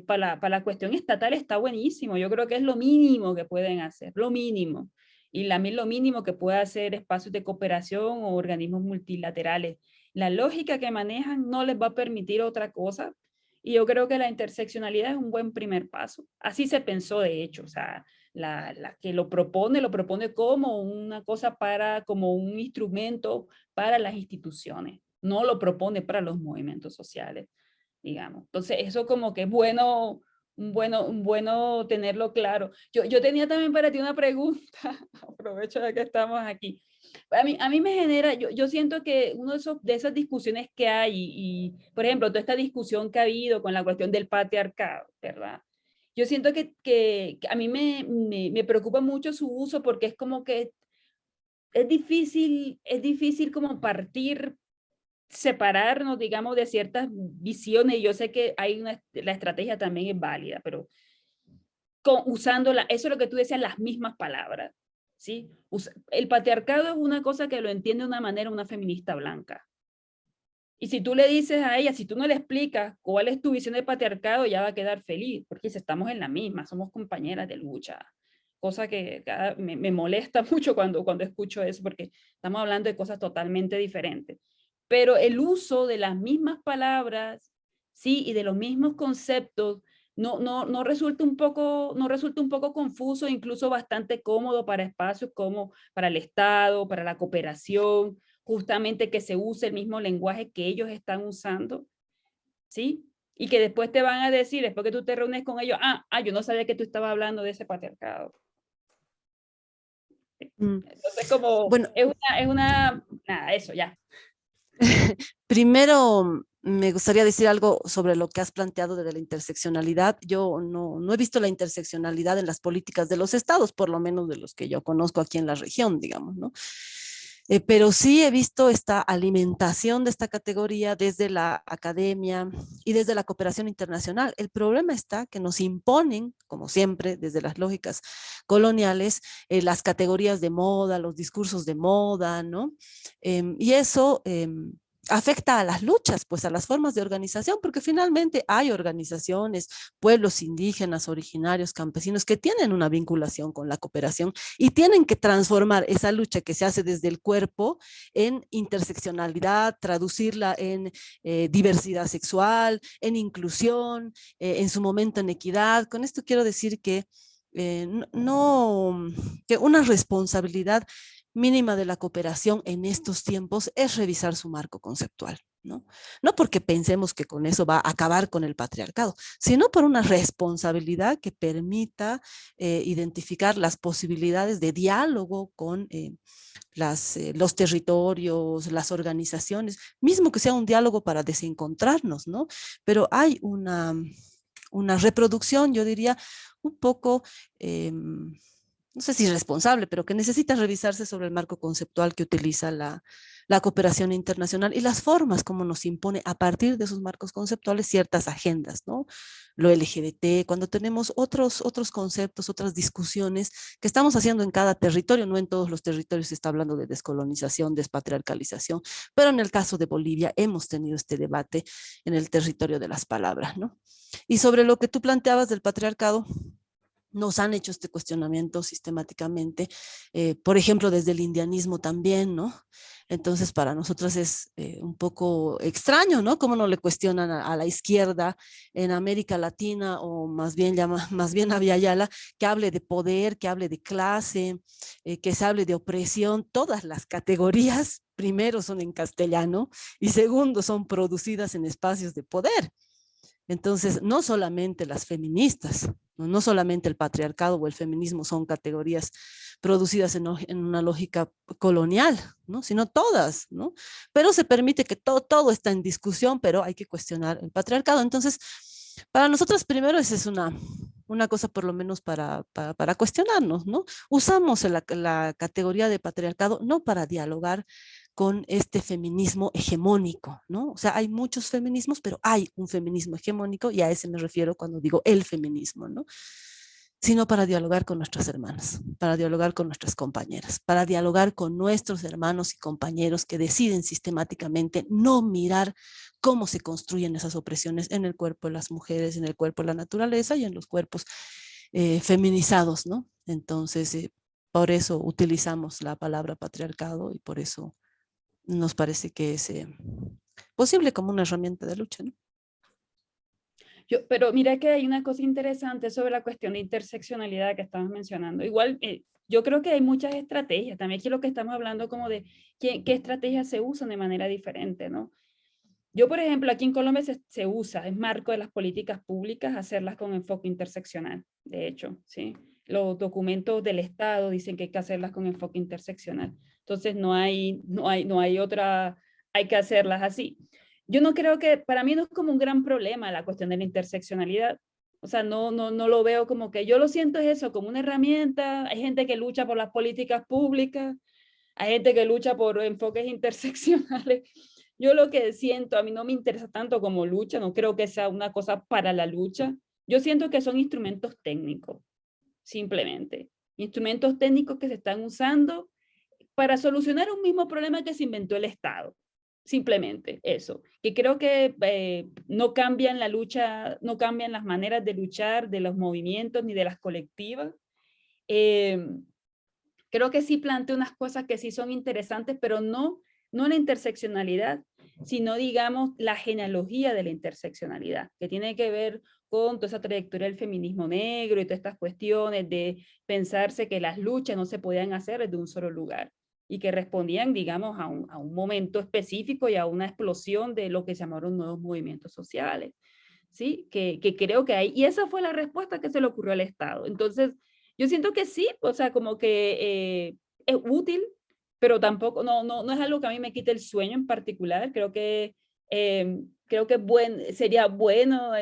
para la cuestión estatal está buenísimo. Yo creo que es lo mínimo que pueden hacer, lo mínimo. Y también lo mínimo que puede hacer espacios de cooperación o organismos multilaterales. La lógica que manejan no les va a permitir otra cosa. Y yo creo que la interseccionalidad es un buen primer paso. Así se pensó, de hecho. O sea, la que lo propone como una cosa como un instrumento para las instituciones. No lo propone para los movimientos sociales, digamos. Entonces, eso como que es bueno tenerlo claro. Yo tenía también para ti una pregunta. Aprovecho de que estamos aquí. A mí me genera, yo siento que uno de esas discusiones que hay, y por ejemplo, toda esta discusión que ha habido con la cuestión del patriarcado, ¿verdad? Yo siento que a mí me preocupa mucho su uso porque es como que es difícil como separarnos, digamos, de ciertas visiones. Yo sé que la estrategia también es válida, pero usándola, eso es lo que tú decías, las mismas palabras. ¿Sí? El patriarcado es una cosa que lo entiende de una manera una feminista blanca. Y si tú le dices a ella, si tú no le explicas cuál es tu visión del patriarcado, ella va a quedar feliz, porque si estamos en la misma, somos compañeras de lucha. Cosa que me molesta mucho cuando escucho eso, porque estamos hablando de cosas totalmente diferentes. Pero el uso de las mismas palabras, sí, y de los mismos conceptos, no resulta un poco confuso, incluso bastante cómodo para espacios como para el Estado, para la cooperación, justamente que se use el mismo lenguaje que ellos están usando, ¿sí? Y que después te van a decir, después que tú te reúnes con ellos, yo no sabía que tú estabas hablando de ese patriarcado. Entonces, como, bueno, nada, eso ya. Primero, me gustaría decir algo sobre lo que has planteado de la interseccionalidad. Yo no he visto la interseccionalidad en las políticas de los estados, por lo menos de los que yo conozco aquí en la región, digamos, ¿no? Pero sí he visto esta alimentación de esta categoría desde la academia y desde la cooperación internacional. El problema está que nos imponen, como siempre, desde las lógicas coloniales, las categorías de moda, los discursos de moda, ¿no? Y eso afecta a las luchas, pues a las formas de organización, porque finalmente hay organizaciones, pueblos indígenas, originarios, campesinos, que tienen una vinculación con la cooperación y tienen que transformar esa lucha que se hace desde el cuerpo en interseccionalidad, traducirla en diversidad sexual, en inclusión, en su momento en equidad. Con esto quiero decir que que una responsabilidad mínima de la cooperación en estos tiempos es revisar su marco conceptual, ¿no? No porque pensemos que con eso va a acabar con el patriarcado, sino por una responsabilidad que permita identificar las posibilidades de diálogo con los territorios, las organizaciones, mismo que sea un diálogo para desencontrarnos, ¿no? Pero hay una reproducción, yo diría, un poco no sé si responsable, pero que necesita revisarse sobre el marco conceptual que utiliza la cooperación internacional y las formas como nos impone a partir de esos marcos conceptuales ciertas agendas, ¿no? Lo LGBT, cuando tenemos otros conceptos, otras discusiones que estamos haciendo en cada territorio, no en todos los territorios se está hablando de descolonización, despatriarcalización, pero en el caso de Bolivia hemos tenido este debate en el territorio de las palabras, ¿no? Y sobre lo que tú planteabas del patriarcado, nos han hecho este cuestionamiento sistemáticamente, por ejemplo, desde el indianismo también, ¿no? Entonces, para nosotros es un poco extraño, ¿no? Cómo no le cuestionan a la izquierda en América Latina, o más bien a Villayala, que hable de poder, que hable de clase, que se hable de opresión. Todas las categorías, primero, son en castellano y segundo, son producidas en espacios de poder. Entonces, no solamente las feministas, no solamente el patriarcado o el feminismo son categorías producidas en una lógica colonial, ¿no? Sino todas, ¿no? Pero se permite que todo está en discusión, pero hay que cuestionar el patriarcado. Entonces, para nosotros primero esa es una cosa por lo menos para cuestionarnos, ¿no? Usamos la categoría de patriarcado no para dialogar con este feminismo hegemónico, ¿no? O sea, hay muchos feminismos, pero hay un feminismo hegemónico y a ese me refiero cuando digo el feminismo, ¿no? Sino para dialogar con nuestras hermanas, para dialogar con nuestras compañeras, para dialogar con nuestros hermanos y compañeros que deciden sistemáticamente no mirar cómo se construyen esas opresiones en el cuerpo de las mujeres, en el cuerpo de la naturaleza y en los cuerpos feminizados, ¿no? Entonces, por eso utilizamos la palabra patriarcado y por eso nos parece que es posible como una herramienta de lucha, ¿no? Pero mira que hay una cosa interesante sobre la cuestión de interseccionalidad que estabas mencionando. Igual, yo creo que hay muchas estrategias. También aquí lo que estamos hablando como de qué estrategias se usan de manera diferente, ¿no? Yo, por ejemplo, aquí en Colombia se usa, es marco de las políticas públicas, hacerlas con enfoque interseccional, de hecho, ¿sí? Los documentos del Estado dicen que hay que hacerlas con enfoque interseccional. Entonces, no hay otra, hay que hacerlas así. Yo no creo que, para mí no es como un gran problema la cuestión de la interseccionalidad. O sea, no lo veo como que, yo lo siento es eso, como una herramienta. Hay gente que lucha por las políticas públicas, hay gente que lucha por enfoques interseccionales. Yo lo que siento, a mí no me interesa tanto como lucha, no creo que sea una cosa para la lucha. Yo siento que son instrumentos técnicos, simplemente. Instrumentos técnicos que se están usando para solucionar un mismo problema que se inventó el Estado. Simplemente eso. Que creo que no cambian la lucha, no cambian las maneras de luchar de los movimientos ni de las colectivas. Creo que sí plantea unas cosas que sí son interesantes, pero no la interseccionalidad, sino, digamos, la genealogía de la interseccionalidad, que tiene que ver con toda esa trayectoria del feminismo negro y todas estas cuestiones de pensarse que las luchas no se podían hacer desde un solo lugar y que respondían, digamos, a un momento específico y a una explosión de lo que se llamaron nuevos movimientos sociales, ¿sí? Que creo que hay, y esa fue la respuesta que se le ocurrió al Estado. Entonces, yo siento que sí, o sea, como que es útil, pero tampoco, no es algo que a mí me quite el sueño en particular. Creo que creo que sería bueno,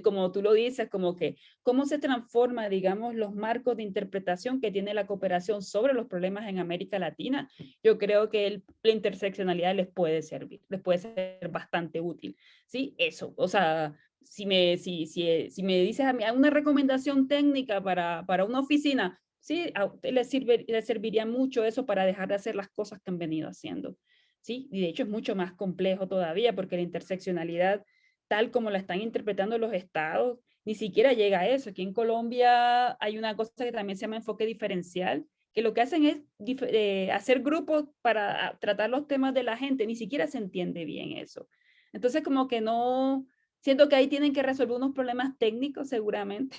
como tú lo dices, como que cómo se transforma, digamos, los marcos de interpretación que tiene la cooperación sobre los problemas en América Latina. Yo creo que la interseccionalidad les puede servir, les puede ser bastante útil. ¿Sí? Eso, o sea, si me dices a mí una recomendación técnica para una oficina, sí, a usted le serviría mucho eso para dejar de hacer las cosas que han venido haciendo. ¿Sí? Y de hecho es mucho más complejo todavía porque la interseccionalidad, tal como la están interpretando los estados, ni siquiera llega a eso. Aquí en Colombia hay una cosa que también se llama enfoque diferencial, que lo que hacen es hacer grupos para tratar los temas de la gente, ni siquiera se entiende bien eso. Entonces como que no, siento que ahí tienen que resolver unos problemas técnicos seguramente,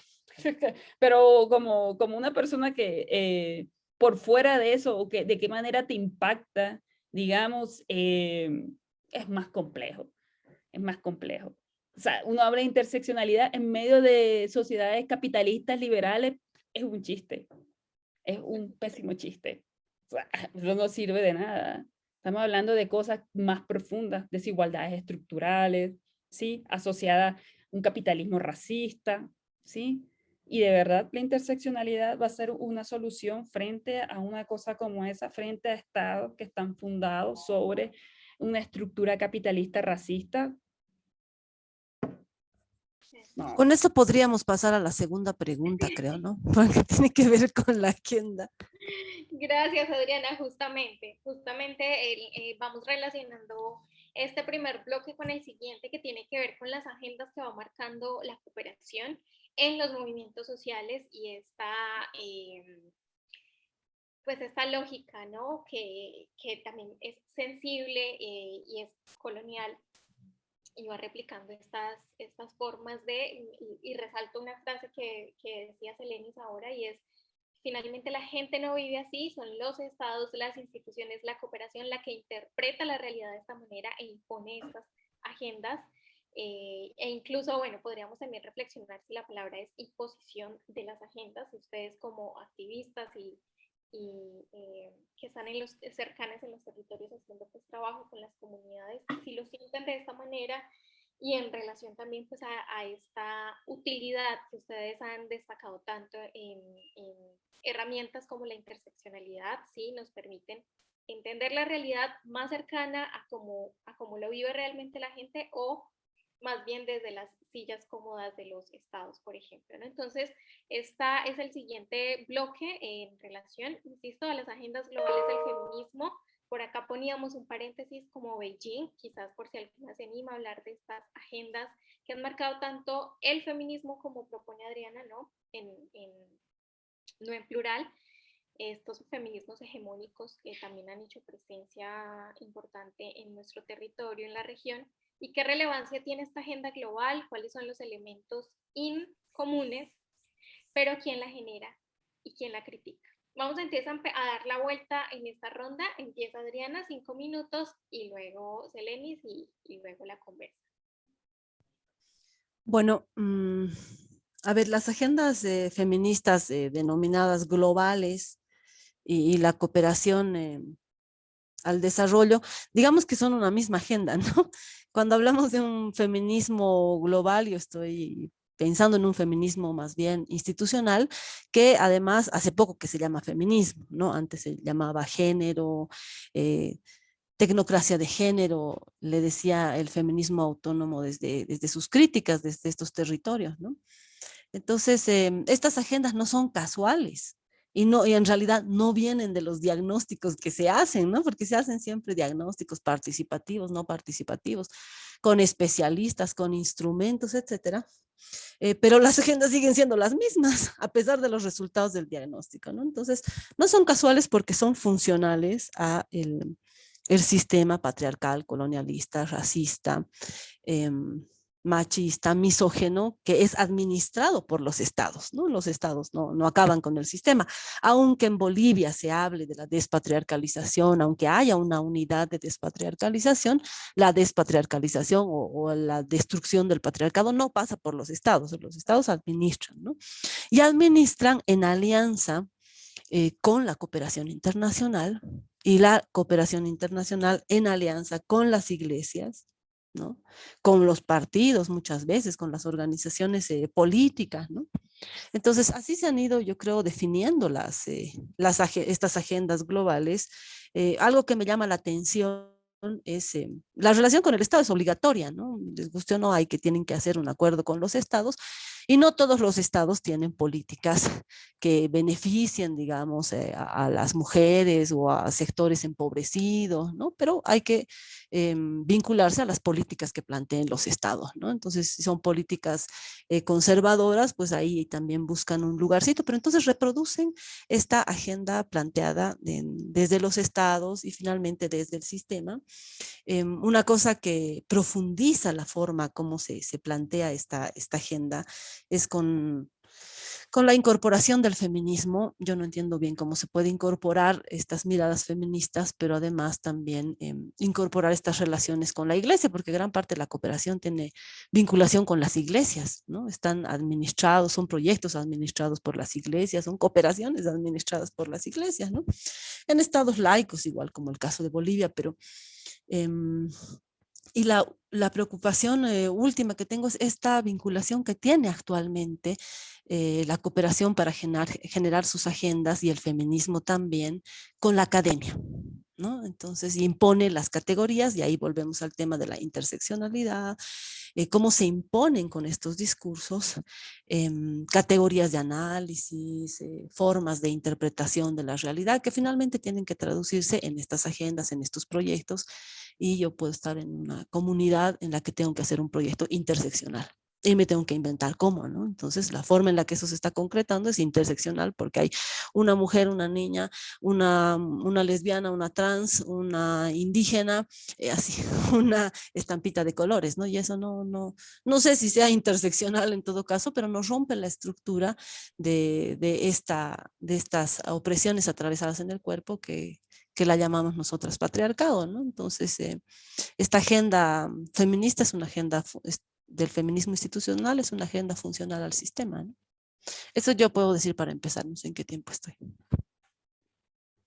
pero como una persona que por fuera de eso, o que, de qué manera te impacta, digamos, es más complejo, es más complejo. O sea, uno habla de interseccionalidad en medio de sociedades capitalistas liberales, es un chiste, es un pésimo chiste. O sea, eso no sirve de nada. Estamos hablando de cosas más profundas, desigualdades estructurales, ¿sí? Asociadas a un capitalismo racista, ¿sí? Y de verdad la interseccionalidad va a ser una solución frente a una cosa como esa, frente a estados que están fundados sobre una estructura capitalista racista. No. Con esto podríamos pasar a la segunda pregunta, creo, ¿no? Porque tiene que ver con la agenda. Gracias, Adriana. Justamente vamos relacionando este primer bloque con el siguiente, que tiene que ver con las agendas que va marcando la cooperación en los movimientos sociales y pues esta lógica, ¿no? Que también es sensible y es colonial, y va replicando estas formas y resalto una frase que decía Selenis ahora, y es: finalmente la gente no vive así, son los estados, las instituciones, la cooperación la que interpreta la realidad de esta manera e impone estas agendas. E incluso, bueno, podríamos también reflexionar si la palabra es imposición de las agendas. Ustedes como activistas y que están cercanas en los territorios haciendo pues trabajo con las comunidades, si lo sienten de esta manera, y en relación también pues a esta utilidad que ustedes han destacado tanto en herramientas como la interseccionalidad, ¿sí? Nos permiten entender la realidad más cercana a cómo lo vive realmente la gente, o más bien desde las sillas cómodas de los estados, por ejemplo, ¿no? Entonces, esta es el siguiente bloque en relación, insisto, a las agendas globales del feminismo. Por acá poníamos un paréntesis como Beijing, quizás por si alguna se anima a hablar de estas agendas que han marcado tanto el feminismo, como propone Adriana, ¿no? No en plural, estos feminismos hegemónicos que también han hecho presencia importante en nuestro territorio, en la región. ¿Y qué relevancia tiene esta agenda global? ¿Cuáles son los elementos comunes? Pero ¿quién la genera y quién la critica? Vamos a empezar a dar la vuelta en esta ronda. Empieza Adriana, 5 minutos, y luego Selenis y luego la conversa. Bueno, a ver, las agendas feministas denominadas globales y la cooperación al desarrollo, digamos que son una misma agenda, ¿no? Cuando hablamos de un feminismo global, yo estoy pensando en un feminismo más bien institucional, que además hace poco que se llama feminismo, ¿no? Antes se llamaba género, tecnocracia de género, le decía el feminismo autónomo desde sus críticas, desde estos territorios, ¿no? Entonces, estas agendas no son casuales y en realidad no vienen de los diagnósticos que se hacen, ¿no? Porque se hacen siempre diagnósticos participativos, no participativos, con especialistas, con instrumentos, etcétera. Pero las agendas siguen siendo las mismas a pesar de los resultados del diagnóstico, ¿no? Entonces, no son casuales porque son funcionales a el sistema patriarcal, colonialista, racista, machista, misógeno, que es administrado por los estados, ¿no? Los estados no acaban con el sistema. Aunque en Bolivia se hable de la despatriarcalización, aunque haya una unidad de despatriarcalización, la despatriarcalización o la destrucción del patriarcado no pasa por los estados administran, ¿no? Y administran en alianza con la cooperación internacional, y la cooperación internacional en alianza con las iglesias, ¿no? Con los partidos muchas veces, con las organizaciones políticas, ¿no? Entonces, así se han ido, yo creo, definiendo estas agendas globales. Algo que me llama la atención es la relación con el Estado es obligatoria, ¿no? Les guste o no, tienen que hacer un acuerdo con los estados y no todos los estados tienen políticas que beneficien, digamos, a las mujeres o a sectores empobrecidos, ¿no? Pero hay que vincularse a las políticas que planteen los estados, ¿no? Entonces, si son políticas conservadoras, pues ahí también buscan un lugarcito, pero entonces reproducen esta agenda planteada desde los estados y finalmente desde el sistema. Una cosa que profundiza la forma como se plantea esta agenda es con la incorporación del feminismo. Yo no entiendo bien cómo se puede incorporar estas miradas feministas, pero además también incorporar estas relaciones con la iglesia, porque gran parte de la cooperación tiene vinculación con las iglesias, ¿no? Están administrados, son proyectos administrados por las iglesias, son cooperaciones administradas por las iglesias, ¿no? En estados laicos, igual como el caso de Bolivia, pero y la preocupación última que tengo es esta vinculación que tiene actualmente la cooperación para generar sus agendas y el feminismo también con la academia, ¿no? Entonces impone las categorías y ahí volvemos al tema de la interseccionalidad, cómo se imponen con estos discursos categorías de análisis, formas de interpretación de la realidad que finalmente tienen que traducirse en estas agendas, en estos proyectos, y yo puedo estar en una comunidad en la que tengo que hacer un proyecto interseccional y me tengo que inventar cómo, ¿no? Entonces, la forma en la que eso se está concretando es interseccional porque hay una mujer, una niña, una lesbiana, una trans, una indígena, así, una estampita de colores, ¿no? Y eso no sé si sea interseccional en todo caso, pero nos rompe la estructura de estas opresiones atravesadas en el cuerpo que la llamamos nosotras patriarcado, ¿no? Entonces, esta agenda feminista es una agenda del feminismo institucional, es una agenda funcional al sistema, ¿no? Eso yo puedo decir para empezar, no sé en qué tiempo estoy.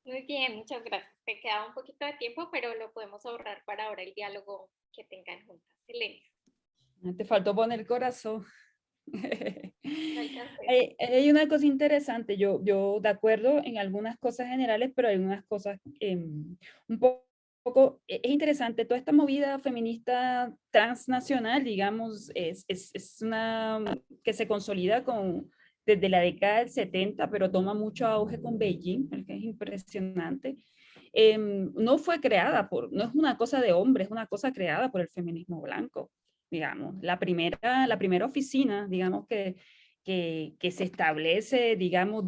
Muy bien, muchas gracias. Te queda un poquito de tiempo, pero lo podemos ahorrar para ahora el diálogo que tengan juntas. Elena. Te faltó poner corazón. No alcancé. Hay una cosa interesante, yo de acuerdo en algunas cosas generales, pero hay unas cosas un poco, es interesante, toda esta movida feminista transnacional, digamos, es una que se consolida desde la década del 70, pero toma mucho auge con Beijing, el que es impresionante. No fue creada no es una cosa de hombres, es una cosa creada por el feminismo blanco, digamos. La primera oficina, digamos, que se establece, digamos,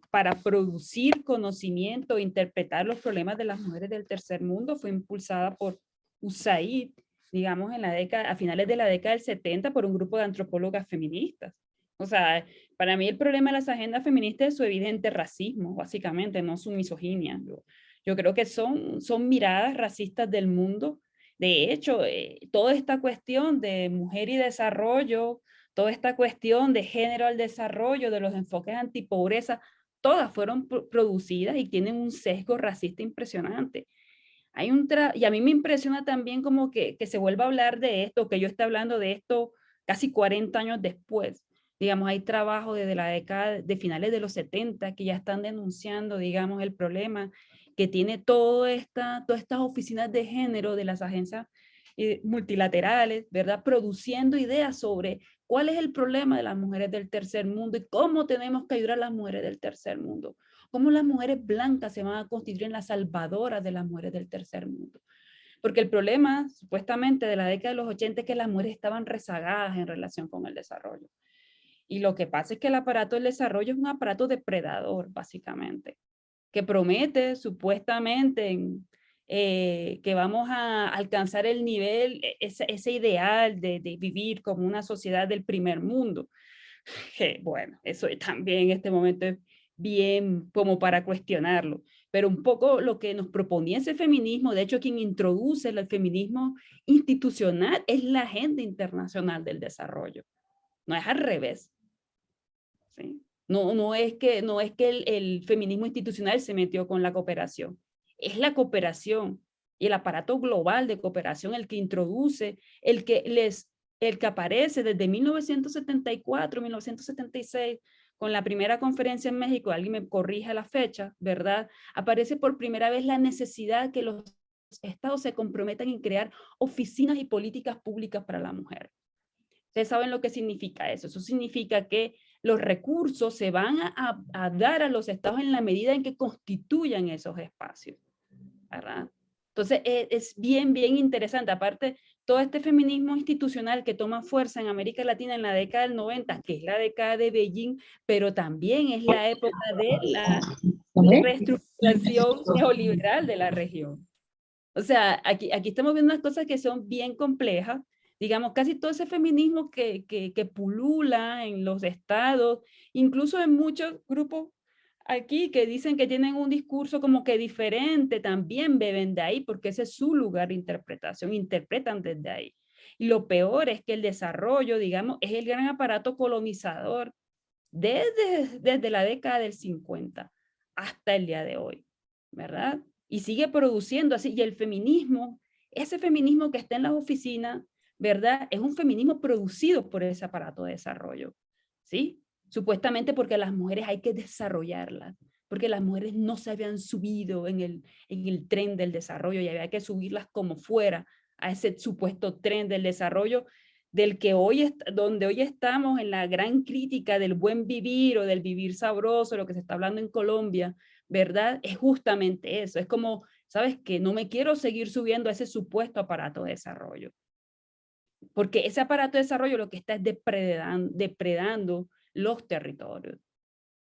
para producir conocimiento, interpretar los problemas de las mujeres del tercer mundo, fue impulsada por USAID, digamos, a finales de la década del 70 por un grupo de antropólogas feministas. O sea, para mí el problema de las agendas feministas es su evidente racismo, básicamente, no su misoginia. Yo creo que son miradas racistas del mundo. De hecho, toda esta cuestión de mujer y desarrollo, toda esta cuestión de género al desarrollo, de los enfoques antipobreza, todas fueron producidas y tienen un sesgo racista impresionante. Y a mí me impresiona también como que se vuelva a hablar de esto, que yo esté hablando de esto casi 40 años después. Digamos, hay trabajo desde la década de finales de los 70 que ya están denunciando, digamos, el problema que tiene todas estas oficinas de género de las agencias multilaterales, ¿verdad? Produciendo ideas sobre cuál es el problema de las mujeres del tercer mundo y cómo tenemos que ayudar a las mujeres del tercer mundo. Cómo las mujeres blancas se van a constituir en las salvadoras de las mujeres del tercer mundo. Porque el problema, supuestamente, de la década de los 80 es que las mujeres estaban rezagadas en relación con el desarrollo. Y lo que pasa es que el aparato del desarrollo es un aparato depredador, básicamente, que promete supuestamente que vamos a alcanzar el nivel, ese ideal de vivir como una sociedad del primer mundo. Que, bueno, eso también en este momento es bien como para cuestionarlo. Pero un poco lo que nos proponía ese feminismo, de hecho quien introduce el feminismo institucional es la Agenda Internacional del Desarrollo. No es al revés. ¿Sí? No es que el feminismo institucional se metió con la cooperación. Es la cooperación y el aparato global de cooperación, el que introduce, el que aparece desde 1974, 1976, con la primera conferencia en México, alguien me corrija la fecha, ¿verdad? Aparece por primera vez la necesidad que los estados se comprometan en crear oficinas y políticas públicas para la mujer. Ustedes saben lo que significa eso. Eso significa que los recursos se van a dar a los estados en la medida en que constituyan esos espacios, ¿verdad? Entonces es bien, bien interesante. Aparte, todo este feminismo institucional que toma fuerza en América Latina en la década del 90, que es la década de Beijing, pero también es la época de la reestructuración neoliberal de la región. O sea, aquí estamos viendo unas cosas que son bien complejas. Digamos, casi todo ese feminismo que pulula en los estados, incluso en muchos grupos aquí que dicen que tienen un discurso como que diferente, también beben de ahí, porque ese es su lugar de interpretación, interpretan desde ahí. Y lo peor es que el desarrollo, digamos, es el gran aparato colonizador desde la década del 50 hasta el día de hoy, ¿verdad? Y sigue produciendo así, y el feminismo, ese feminismo que está en las oficinas, ¿verdad? Es un feminismo producido por ese aparato de desarrollo, ¿sí? Supuestamente porque las mujeres hay que desarrollarlas, porque las mujeres no se habían subido en el tren del desarrollo y había que subirlas como fuera a ese supuesto tren del desarrollo del que donde hoy estamos en la gran crítica del buen vivir o del vivir sabroso, lo que se está hablando en Colombia, ¿verdad? Es justamente eso, es como, ¿sabes qué? No me quiero seguir subiendo a ese supuesto aparato de desarrollo, porque ese aparato de desarrollo lo que está es depredando los territorios.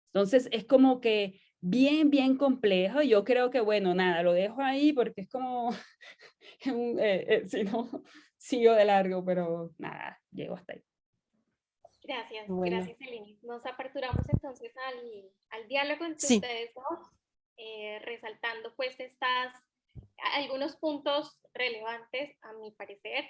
Entonces es como que bien, bien complejo. Yo creo que, bueno, nada, lo dejo ahí porque es como, si no, sigo de largo, pero nada, llego hasta ahí. Gracias, Bueno. gracias Eleni. Nos aperturamos entonces al diálogo entre Sí. ustedes dos, resaltando pues algunos puntos relevantes a mi parecer.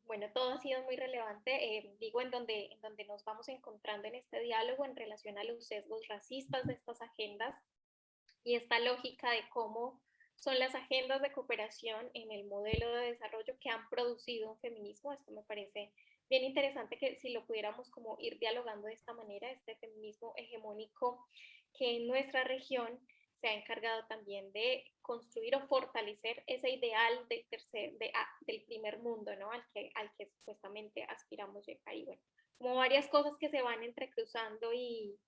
Bueno, todo ha sido muy relevante, digo, en donde nos vamos encontrando en este diálogo en relación a los sesgos racistas de estas agendas y esta lógica de cómo son las agendas de cooperación en el modelo de desarrollo que han producido un feminismo. Esto me parece bien interesante que si lo pudiéramos como ir dialogando de esta manera, este feminismo hegemónico que en nuestra región se ha encargado también de construir o fortalecer ese ideal del primer mundo, ¿no? al que supuestamente aspiramos llegar. Y bueno, como varias cosas que se van entrecruzando y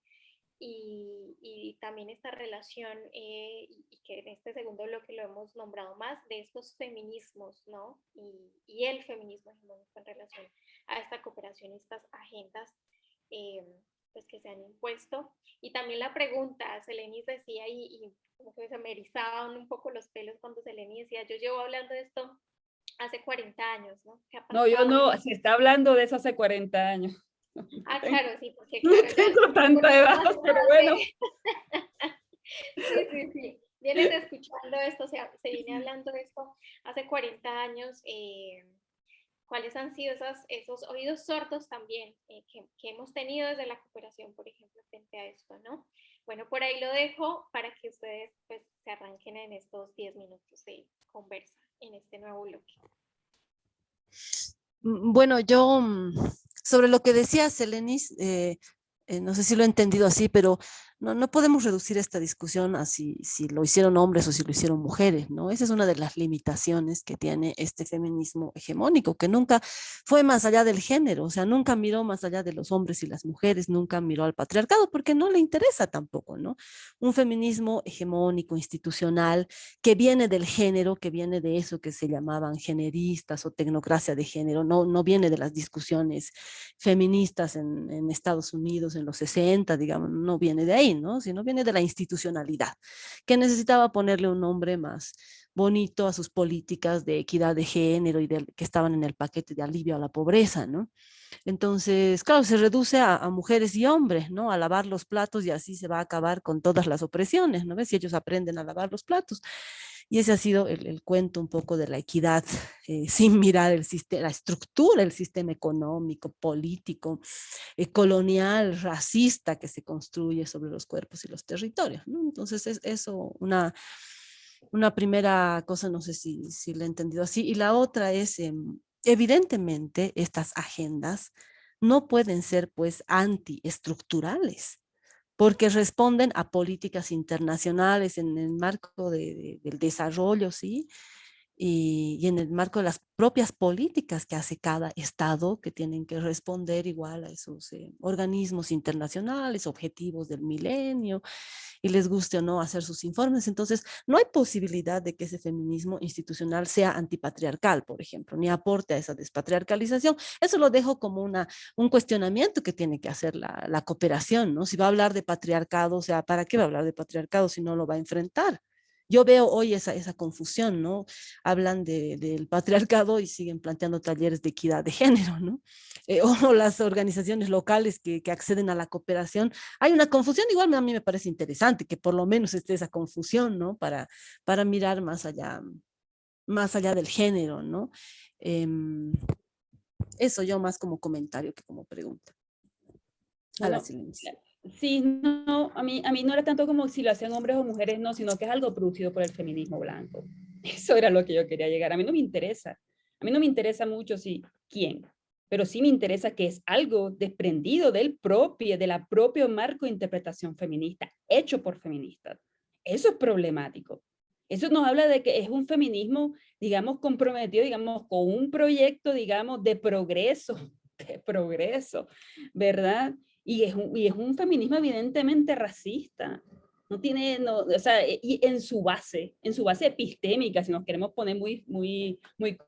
también esta relación, y que en este segundo bloque lo hemos nombrado más, de estos feminismos, ¿no? Y el feminismo hegemónico en relación a esta cooperación y estas agendas pues que se han impuesto. Y también la pregunta, Selenis decía, y como que se me erizaban un poco los pelos cuando Selenis decía, yo llevo hablando de esto hace 40 años, ¿no? ¿Qué ha pasado? No, yo no, se está hablando de eso hace 40 años. Ah, claro, sí, porque claro, no tengo tanta edad, pero bueno. Sí. Vienes escuchando esto, o sea, se viene hablando de esto hace 40 años. ¿Cuáles han sido esos oídos sordos también que hemos tenido desde la cooperación, por ejemplo, frente a esto, ¿no? Bueno, por ahí lo dejo para que ustedes pues se arranquen en estos 10 minutos de conversa en este nuevo bloque. Bueno, yo sobre lo que decía Selenis, no sé si lo he entendido así, pero no podemos reducir esta discusión a si lo hicieron hombres o si lo hicieron mujeres, ¿no? Esa es una de las limitaciones que tiene este feminismo hegemónico, que nunca fue más allá del género, o sea, nunca miró más allá de los hombres y las mujeres, nunca miró al patriarcado, porque no le interesa tampoco, ¿no? Un feminismo hegemónico, institucional, que viene del género, que viene de eso que se llamaban generistas o tecnocracia de género, no viene de las discusiones feministas en Estados Unidos en los 60, digamos, no viene de ahí, ¿no? Sino viene de la institucionalidad, que necesitaba ponerle un nombre más bonito a sus políticas de equidad de género y que estaban en el paquete de alivio a la pobreza, ¿no? Entonces, claro, se reduce a mujeres y hombres, ¿no? A lavar los platos y así se va a acabar con todas las opresiones, ¿no ves? Si ellos aprenden a lavar los platos. Y ese ha sido el cuento un poco de la equidad, sin mirar la estructura, el sistema económico, político, colonial, racista que se construye sobre los cuerpos y los territorios, ¿no? Entonces es eso Una primera cosa, no sé si la he entendido así, y la otra es, evidentemente, estas agendas no pueden ser pues antiestructurales, porque responden a políticas internacionales en el marco del desarrollo, ¿sí? Y en el marco de las propias políticas que hace cada estado, que tienen que responder igual a esos organismos internacionales, objetivos del milenio, y les guste o no hacer sus informes. Entonces, no hay posibilidad de que ese feminismo institucional sea antipatriarcal, por ejemplo, ni aporte a esa despatriarcalización. Eso lo dejo como un cuestionamiento que tiene que hacer la cooperación, ¿no? Si va a hablar de patriarcado, o sea, ¿para qué va a hablar de patriarcado si no lo va a enfrentar? Yo veo hoy esa confusión, ¿no? Hablan del patriarcado y siguen planteando talleres de equidad de género, ¿no? O las organizaciones locales que acceden a la cooperación. Hay una confusión, igual a mí me parece interesante que por lo menos esté esa confusión, ¿no? Para mirar más allá del género, ¿no? Eso yo más como comentario que como pregunta. A la Bueno, silencio. sí, no, a mí no era tanto como si lo hacían hombres o mujeres, no, sino que es algo producido por el feminismo blanco. Eso era lo que yo quería llegar. A mí no me interesa. A mí no me interesa mucho si quién, pero sí me interesa que es algo desprendido de la propio marco de interpretación feminista, hecho por feministas. Eso es problemático. Eso nos habla de que es un feminismo, digamos, comprometido, digamos, con un proyecto, digamos, de progreso, ¿verdad? Y es un feminismo evidentemente racista. No tiene, no, o sea, y en su base epistémica, si nos queremos poner muy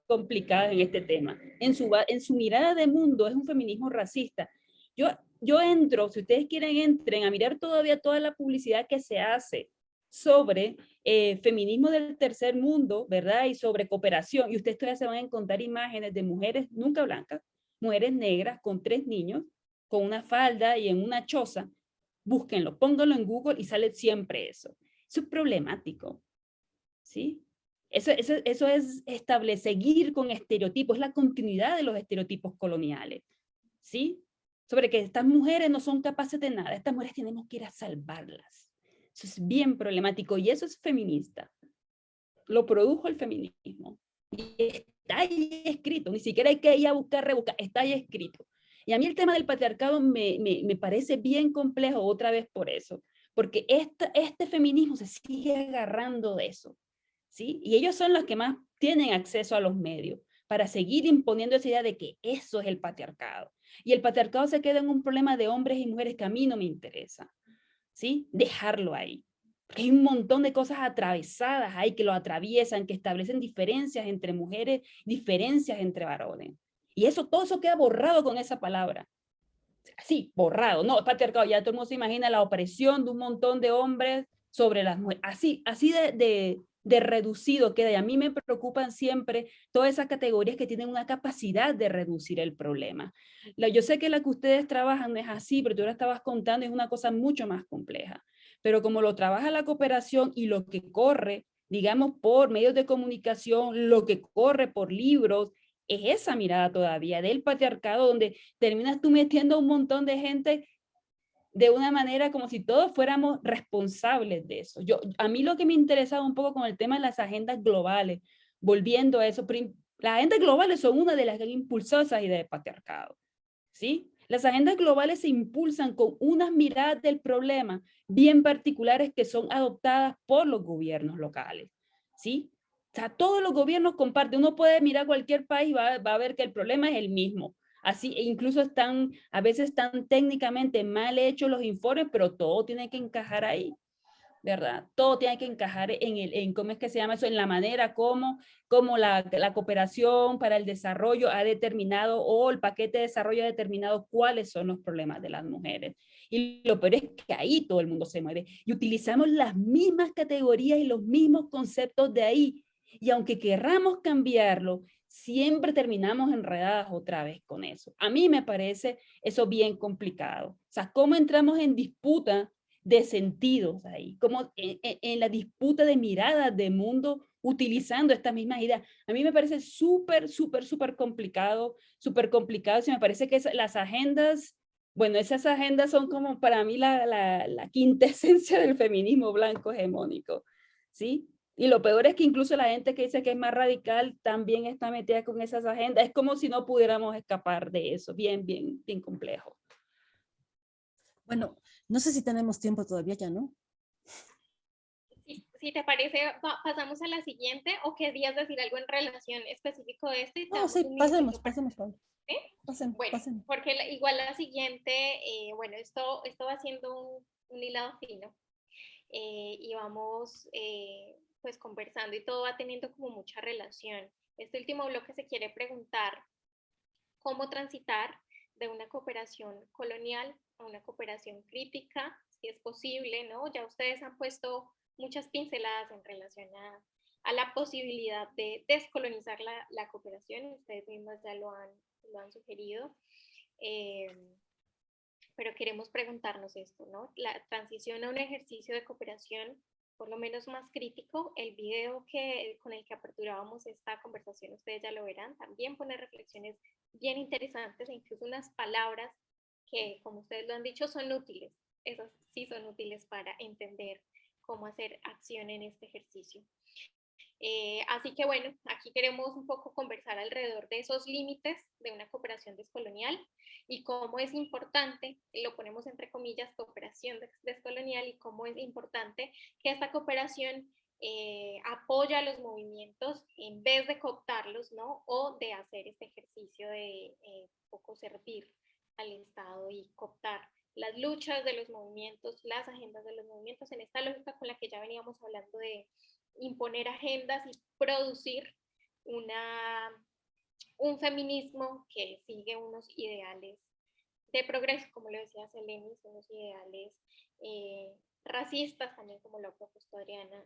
complicadas en este tema, en su mirada de mundo es un feminismo racista. Yo entro, si ustedes quieren, entren a mirar todavía toda la publicidad que se hace sobre feminismo del tercer mundo, ¿verdad? Y sobre cooperación, y ustedes todavía se van a encontrar imágenes de mujeres nunca blancas, mujeres negras con 3 niños, con una falda y en una choza. Búsquenlo, pónganlo en Google y sale siempre eso. Eso es problemático, ¿sí? Eso es seguir con estereotipos, es la continuidad de los estereotipos coloniales, ¿sí? Sobre que estas mujeres no son capaces de nada, estas mujeres tenemos que ir a salvarlas. Eso es bien problemático y eso es feminista. Lo produjo el feminismo. Y está ahí escrito, ni siquiera hay que ir a rebuscar, está ahí escrito. Y a mí el tema del patriarcado me parece bien complejo otra vez por eso, porque este feminismo se sigue agarrando de eso, ¿sí? Y ellos son los que más tienen acceso a los medios para seguir imponiendo esa idea de que eso es el patriarcado. Y el patriarcado se queda en un problema de hombres y mujeres que a mí no me interesa, ¿sí? Dejarlo ahí. Porque hay un montón de cosas atravesadas ahí que lo atraviesan, que establecen diferencias entre mujeres, diferencias entre varones. Y todo eso queda borrado con esa palabra. Sí, borrado. No, patriarcado, ya todo el mundo se imagina la opresión de un montón de hombres sobre las mujeres. Así de reducido queda. Y a mí me preocupan siempre todas esas categorías que tienen una capacidad de reducir el problema. Yo sé que la que ustedes trabajan no es así, pero tú la estabas contando, es una cosa mucho más compleja. Pero como lo trabaja la cooperación y lo que corre, digamos, por medios de comunicación, lo que corre por libros, es esa mirada todavía del patriarcado donde terminas tú metiendo a un montón de gente de una manera como si todos fuéramos responsables de eso. A mí lo que me interesaba un poco con el tema de las agendas globales, volviendo a eso, las agendas globales son una de las que han impulsado esas ideas de patriarcado, ¿sí? Las agendas globales se impulsan con unas miradas del problema bien particulares que son adoptadas por los gobiernos locales, ¿sí? O sea, todos los gobiernos comparten. Uno puede mirar cualquier país y va a ver que el problema es el mismo. Así, incluso a veces están técnicamente mal hechos los informes, pero todo tiene que encajar ahí, ¿verdad? Todo tiene que encajar ¿cómo es que se llama eso? En la manera como la cooperación para el desarrollo ha determinado, o el paquete de desarrollo ha determinado cuáles son los problemas de las mujeres. Y lo peor es que ahí todo el mundo se mueve y utilizamos las mismas categorías y los mismos conceptos de ahí. Y aunque querramos cambiarlo, siempre terminamos enredadas otra vez con eso. A mí me parece eso bien complicado. O sea, ¿cómo entramos en disputa de sentidos ahí? Como en la disputa de miradas de mundo utilizando estas mismas ideas. A mí me parece súper complicado. Sí, me parece que las agendas, bueno, esas agendas son como para mí la quintesencia del feminismo blanco hegemónico, ¿sí? Y lo peor es que incluso la gente que dice que es más radical también está metida con esas agendas. Es como si no pudiéramos escapar de eso. Bien, bien, bien complejo. Bueno, no sé si tenemos tiempo todavía ya, ¿no? Si te parece, pasamos a la siguiente, o querías decir algo en relación específico de esto. No, sí, pasemos, Paula. ¿Sí? Bueno, Pasemos. porque igual la siguiente, bueno, esto va siendo un hilado fino, y vamos pues conversando y todo va teniendo como mucha relación. Este último bloque se quiere preguntar cómo transitar de una cooperación colonial a una cooperación crítica, si es posible, ¿no? Ya ustedes han puesto muchas pinceladas en relación a la posibilidad de descolonizar la cooperación, ustedes mismas ya lo han sugerido, pero queremos preguntarnos esto, ¿no? La transición a un ejercicio de cooperación, por lo menos más crítico. El video con el que aperturábamos esta conversación, ustedes ya lo verán, también pone reflexiones bien interesantes e incluso unas palabras que, como ustedes lo han dicho, son útiles. Esas sí son útiles para entender cómo hacer acción en este ejercicio. Así que bueno, aquí queremos un poco conversar alrededor de esos límites de una cooperación descolonial y cómo es importante, lo ponemos entre comillas, cooperación descolonial, y cómo es importante que esta cooperación apoya a los movimientos en vez de cooptarlos, ¿no? O de hacer este ejercicio de poco servir al Estado y cooptar las luchas de los movimientos, las agendas de los movimientos, en esta lógica con la que ya veníamos hablando de imponer agendas y producir un feminismo que sigue unos ideales de progreso, como lo decía Selenis, unos ideales racistas también, como lo ha propuesto Adriana,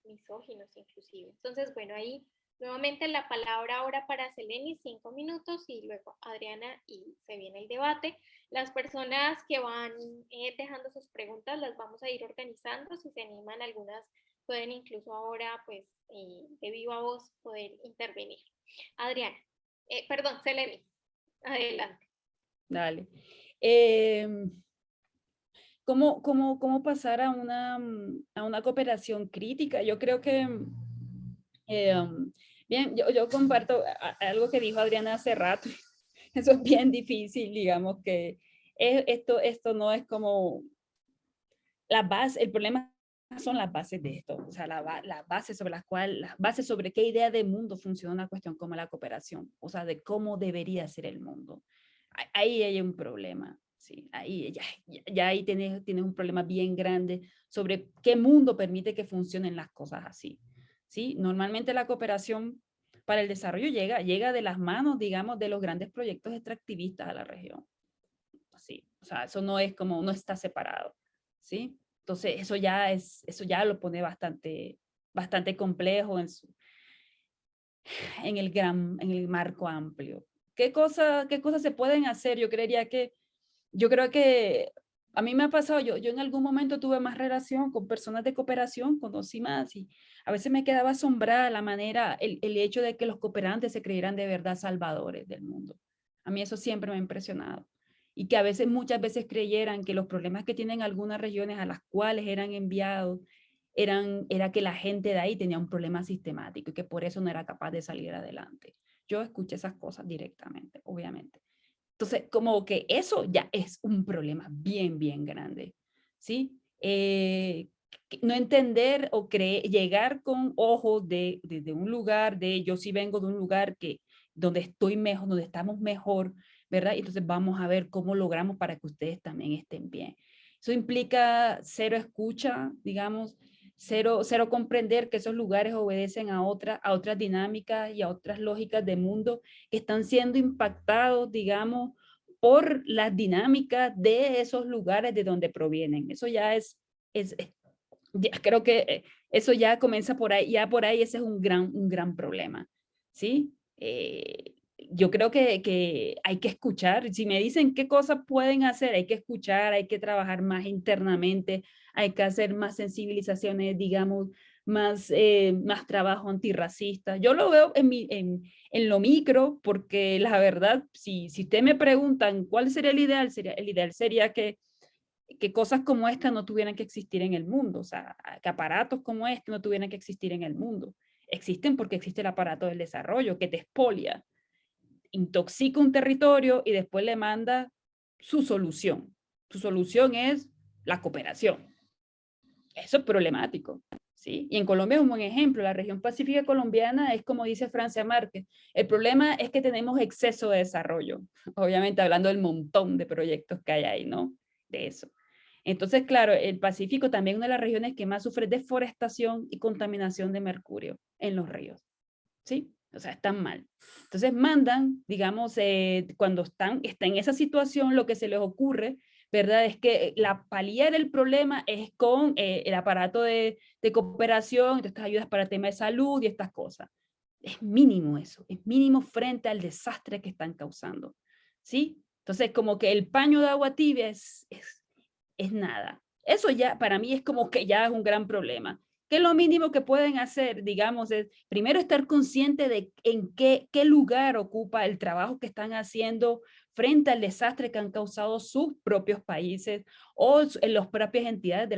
misóginos inclusive. Entonces, bueno, ahí nuevamente la palabra ahora para Selenis, 5 minutos, y luego Adriana, y se viene el debate. Las personas que van dejando sus preguntas las vamos a ir organizando, si se animan algunas pueden incluso ahora, pues, de viva voz poder intervenir. Adriana, perdón, Selenis, adelante. Dale. ¿Cómo pasar a una cooperación crítica? Yo creo que, bien, yo comparto algo que dijo Adriana hace rato. Eso es bien difícil, digamos que esto no es como la base, el problema son las bases de esto, o sea, las bases sobre qué idea de mundo funciona una cuestión como la cooperación, o sea, de cómo debería ser el mundo. Ahí hay un problema, sí, ahí tienes un problema bien grande sobre qué mundo permite que funcionen las cosas así, ¿sí? Normalmente la cooperación para el desarrollo llega de las manos, digamos, de los grandes proyectos extractivistas a la región, sí, o sea, eso no es como, no está separado, ¿sí? Entonces, eso ya lo pone bastante complejo en el marco amplio. ¿Qué cosas se pueden hacer? Yo creo que a mí me ha pasado, yo en algún momento tuve más relación con personas de cooperación, conocí más, y a veces me quedaba asombrada la manera, el hecho de que los cooperantes se creyeran de verdad salvadores del mundo. A mí eso siempre me ha impresionado. Y que muchas veces creyeran que los problemas que tienen algunas regiones a las cuales eran enviados era que la gente de ahí tenía un problema sistemático y que por eso no era capaz de salir adelante. Yo escuché esas cosas directamente, obviamente. Entonces, como que eso ya es un problema bien, bien grande, ¿sí? No entender o llegar con ojos de un lugar, yo sí vengo de un lugar donde estoy mejor, donde estamos mejor, ¿verdad? Y entonces vamos a ver cómo logramos para que ustedes también estén bien. Eso implica cero escucha, digamos, cero comprender que esos lugares obedecen a otras dinámicas y a otras lógicas de mundo que están siendo impactados, digamos, por las dinámicas de esos lugares de donde provienen. Eso ya creo que eso ya comienza por ahí, ya por ahí ese es un gran problema, ¿sí? Yo creo que hay que escuchar. Si me dicen qué cosas pueden hacer, hay que escuchar, hay que trabajar más internamente, hay que hacer más sensibilizaciones, digamos, más trabajo antirracista. Yo lo veo en lo micro, porque la verdad, si ustedes me preguntan cuál sería el ideal sería que que cosas como esta no tuvieran que existir en el mundo, o sea, que aparatos como este no tuvieran que existir en el mundo. Existen porque existe el aparato del desarrollo que te expolia, intoxica un territorio y después le manda su solución. Su solución es la cooperación. Eso es problemático, ¿sí? Y en Colombia es un buen ejemplo. La región pacífica colombiana es como dice Francia Márquez. El problema es que tenemos exceso de desarrollo. Obviamente hablando del montón de proyectos que hay ahí, ¿no? De eso. Entonces, claro, el Pacífico también es una de las regiones que más sufre deforestación y contaminación de mercurio en los ríos, ¿sí? O sea, están mal. Entonces mandan, digamos, cuando están en esa situación, lo que se les ocurre, ¿verdad? Es que la paliar el problema es con el aparato de cooperación, estas ayudas para el tema de salud y estas cosas. Es mínimo eso, es mínimo frente al desastre que están causando, ¿sí? Entonces, como que el paño de agua tibia es nada. Eso ya para mí es como que ya es un gran problema. ¿Qué es lo mínimo que pueden hacer? Digamos, es primero estar consciente de en qué lugar ocupa el trabajo que están haciendo frente al desastre que han causado sus propios países o en las propias entidades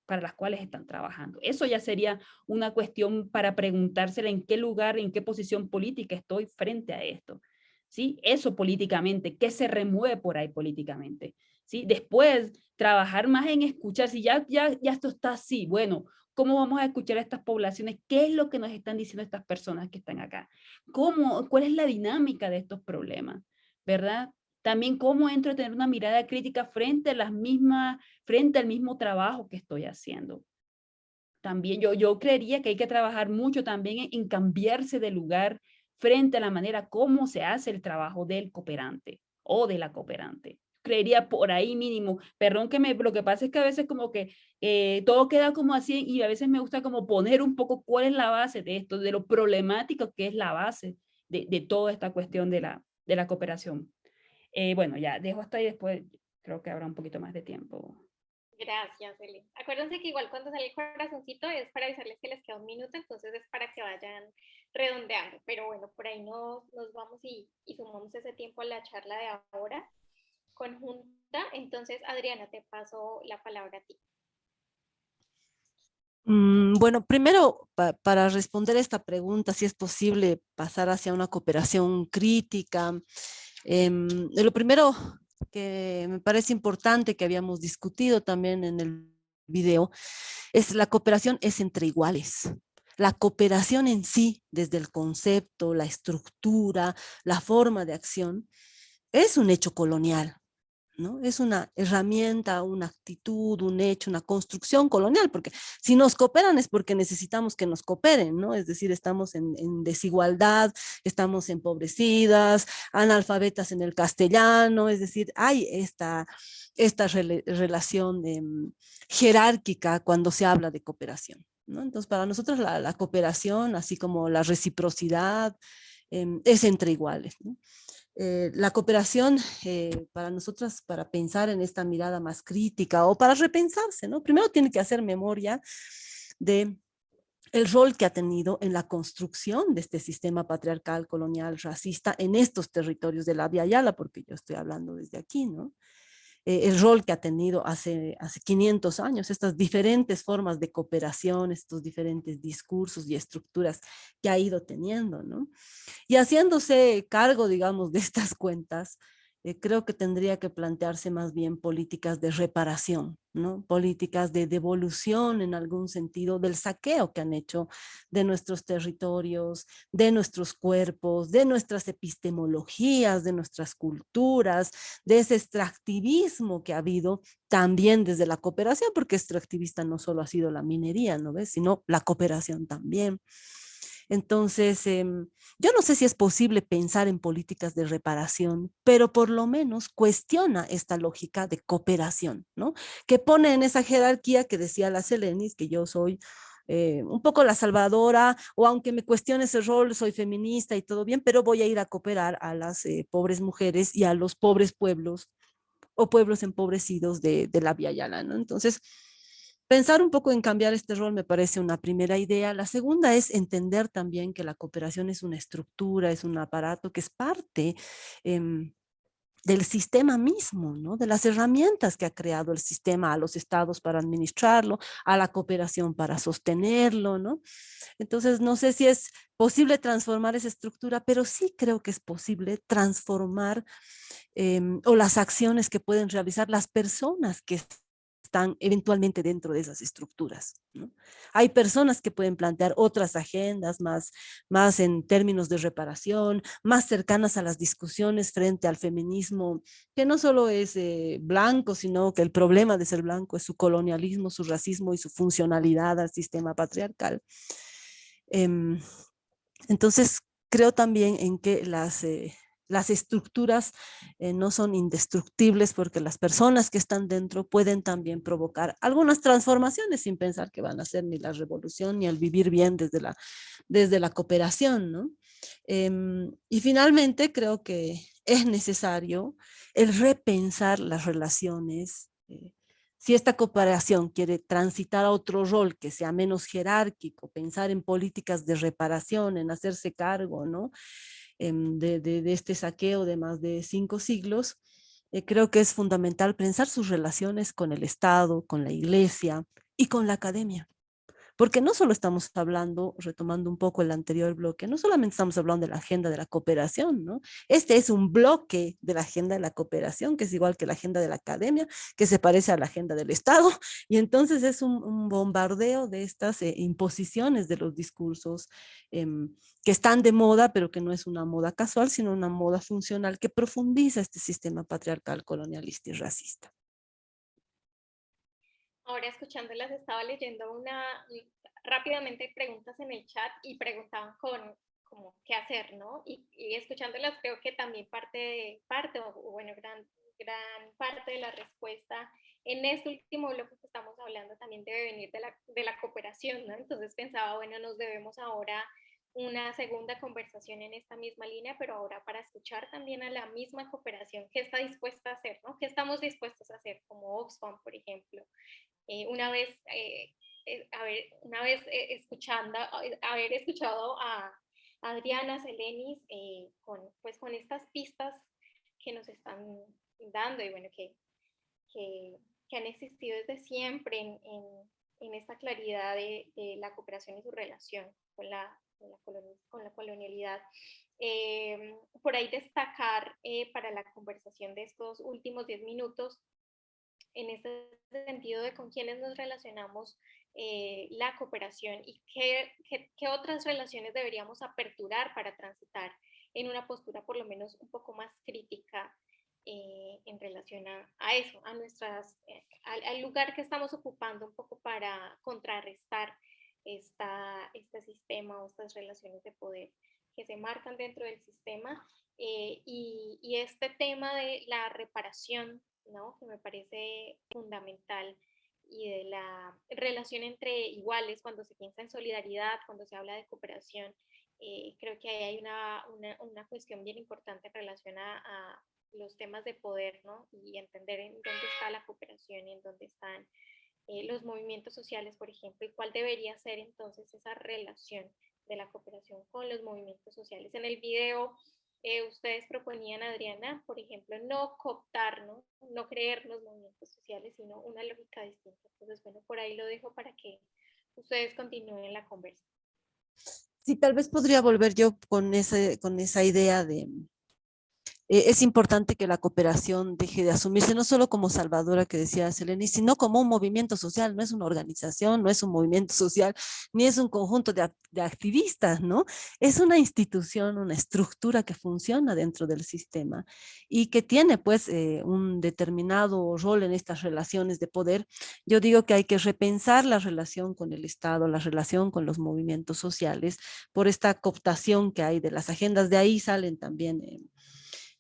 para las cuales están trabajando. Eso ya sería una cuestión para preguntársela en qué lugar, en qué posición política estoy frente a esto. ¿Sí? Eso políticamente, ¿qué se remueve por ahí políticamente? ¿Sí? Después, trabajar más en escuchar, si ya esto está así, bueno, ¿cómo vamos a escuchar a estas poblaciones? ¿Qué es lo que nos están diciendo estas personas que están acá? ¿Cuál es la dinámica de estos problemas? ¿Verdad? También cómo entro a tener una mirada crítica frente al mismo trabajo que estoy haciendo. También yo creería que hay que trabajar mucho también en cambiarse de lugar frente a la manera como se hace el trabajo del cooperante o de la cooperante. Creería por ahí mínimo, perdón lo que pasa es que a veces como que todo queda como así y a veces me gusta como poner un poco cuál es la base de esto, de lo problemático que es la base de toda esta cuestión de la cooperación. Bueno, ya dejo hasta ahí, después creo que habrá un poquito más de tiempo. Gracias, Eli. Acuérdense que igual cuando sale el corazoncito es para avisarles que les queda un minuto, entonces es para que vayan redondeando. Pero bueno, por ahí nos vamos y sumamos ese tiempo a la charla de ahora conjunta. Entonces, Adriana, te paso la palabra a ti. Bueno, primero, para responder esta pregunta, si es posible pasar hacia una cooperación crítica, lo primero que me parece importante que habíamos discutido también en el video es la cooperación es entre iguales. La cooperación en sí, desde el concepto, la estructura, la forma de acción, es un hecho colonial, ¿no? Es una herramienta, una actitud, un hecho, una construcción colonial, porque si nos cooperan es porque necesitamos que nos cooperen, ¿no? Es decir, estamos en desigualdad, estamos empobrecidas, analfabetas en el castellano, es decir, hay esta relación jerárquica cuando se habla de cooperación, ¿no? Entonces, para nosotros la cooperación, así como la reciprocidad, es entre iguales, ¿no? La cooperación para nosotras, para pensar en esta mirada más crítica o para repensarse, ¿no? Primero tiene que hacer memoria de el rol que ha tenido en la construcción de este sistema patriarcal, colonial, racista en estos territorios de la Via Yala, porque yo estoy hablando desde aquí, ¿no? El rol que ha tenido hace 500 años, estas diferentes formas de cooperación, estos diferentes discursos y estructuras que ha ido teniendo, ¿no? Y haciéndose cargo, digamos, de estas cuentas, creo que tendría que plantearse más bien políticas de reparación, ¿no? Políticas de devolución en algún sentido del saqueo que han hecho de nuestros territorios, de nuestros cuerpos, de nuestras epistemologías, de nuestras culturas, de ese extractivismo que ha habido también desde la cooperación, porque extractivista no solo ha sido la minería, ¿no ves? Sino la cooperación también. Entonces, yo no sé si es posible pensar en políticas de reparación, pero por lo menos cuestiona esta lógica de cooperación, ¿no? Que pone en esa jerarquía que decía la Selenis, que yo soy un poco la salvadora, o aunque me cuestione ese rol, soy feminista y todo bien, pero voy a ir a cooperar a las pobres mujeres y a los pobres pueblos o pueblos empobrecidos de la Via Yala, ¿no? Entonces, pensar un poco en cambiar este rol me parece una primera idea. La segunda es entender también que la cooperación es una estructura, es un aparato que es parte del sistema mismo, ¿no? De las herramientas que ha creado el sistema a los estados para administrarlo, a la cooperación para sostenerlo, ¿no? Entonces, no sé si es posible transformar esa estructura, pero sí creo que es posible transformar o las acciones que pueden realizar las personas que están eventualmente dentro de esas estructuras, ¿no? Hay personas que pueden plantear otras agendas más en términos de reparación, más cercanas a las discusiones frente al feminismo, que no solo es blanco, sino que el problema de ser blanco es su colonialismo, su racismo y su funcionalidad al sistema patriarcal. Em, entonces, creo también en que las estructuras no son indestructibles porque las personas que están dentro pueden también provocar algunas transformaciones sin pensar que van a ser ni la revolución ni el vivir bien desde la cooperación, ¿no? Y finalmente creo que es necesario el repensar las relaciones. Si esta cooperación quiere transitar a otro rol que sea menos jerárquico, pensar en políticas de reparación, en hacerse cargo, ¿no? De este saqueo de más de 5 siglos, creo que es fundamental pensar sus relaciones con el Estado, con la Iglesia y con la academia. Porque no solo estamos hablando, retomando un poco el anterior bloque, no solamente estamos hablando de la agenda de la cooperación, ¿no? Este es un bloque de la agenda de la cooperación, que es igual que la agenda de la academia, que se parece a la agenda del Estado, y entonces es un bombardeo de estas imposiciones de los discursos que están de moda, pero que no es una moda casual, sino una moda funcional que profundiza este sistema patriarcal, colonialista y racista. Ahora escuchándolas estaba leyendo rápidamente preguntas en el chat y preguntaban como qué hacer, ¿no? Y escuchándolas creo que también gran parte de la respuesta en este último bloque que estamos hablando también debe venir de la cooperación, ¿no? Entonces pensaba, bueno, nos debemos ahora una segunda conversación en esta misma línea, pero ahora para escuchar también a la misma cooperación, ¿qué está dispuesta a hacer, ¿no? ¿Qué estamos dispuestos a hacer como Oxfam, por ejemplo? Haber escuchado a Adriana Selenis con estas pistas que nos están dando y bueno, que han existido desde siempre en esta claridad de la cooperación y su relación con la colonialidad. Por ahí destacar para la conversación de estos últimos 10 minutos en este sentido de con quiénes nos relacionamos la cooperación y qué otras relaciones deberíamos aperturar para transitar en una postura por lo menos un poco más crítica en relación a eso, al lugar que estamos ocupando un poco para contrarrestar este sistema o estas relaciones de poder que se marcan dentro del sistema y este tema de la reparación, ¿no? Que me parece fundamental y de la relación entre iguales cuando se piensa en solidaridad, cuando se habla de cooperación, creo que ahí hay una cuestión bien importante en relación a los temas de poder, ¿no? Y entender en dónde está la cooperación y en dónde están los movimientos sociales, por ejemplo, y cuál debería ser entonces esa relación de la cooperación con los movimientos sociales. En el video ustedes proponían, Adriana, por ejemplo, no cooptar, no creer los movimientos sociales, sino una lógica distinta. Entonces, bueno, por ahí lo dejo para que ustedes continúen la conversa. Sí, tal vez podría volver yo con esa idea de, es importante que la cooperación deje de asumirse no solo como salvadora que decía Seleni, sino como un movimiento social, no es una organización, no es un movimiento social, ni es un conjunto de activistas, ¿no? Es una institución, una estructura que funciona dentro del sistema y que tiene pues un determinado rol en estas relaciones de poder. Yo digo que hay que repensar la relación con el Estado, la relación con los movimientos sociales, por esta cooptación que hay de las agendas. De ahí salen también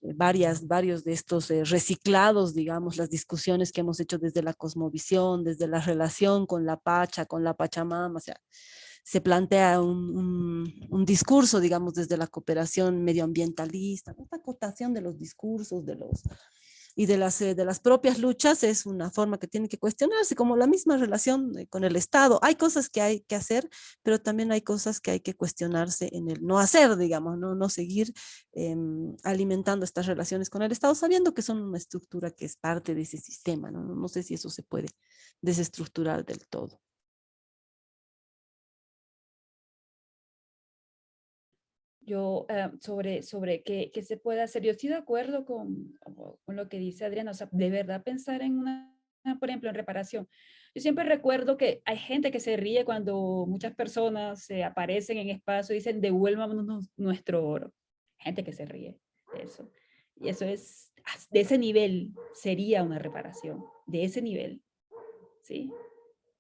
varios de estos reciclados, digamos, las discusiones que hemos hecho desde la cosmovisión, desde la relación con la Pacha, con la Pachamama, o sea, se plantea un discurso, digamos, desde la cooperación medioambientalista, esta acotación de los discursos, y de las propias luchas es una forma que tiene que cuestionarse, como la misma relación con el Estado. Hay cosas que hay que hacer, pero también hay cosas que hay que cuestionarse en el no hacer, digamos, no seguir alimentando estas relaciones con el Estado, sabiendo que son una estructura que es parte de ese sistema, ¿no? No sé si eso se puede desestructurar del todo. Yo, sobre qué se puede hacer, yo estoy de acuerdo con lo que dice Adriana, o sea, de verdad pensar en por ejemplo, en reparación. Yo siempre recuerdo que hay gente que se ríe cuando muchas personas se aparecen en espacio y dicen, devuélvanos nuestro oro. Gente que se ríe de eso. Y eso es, de ese nivel sería una reparación, de ese nivel, ¿sí?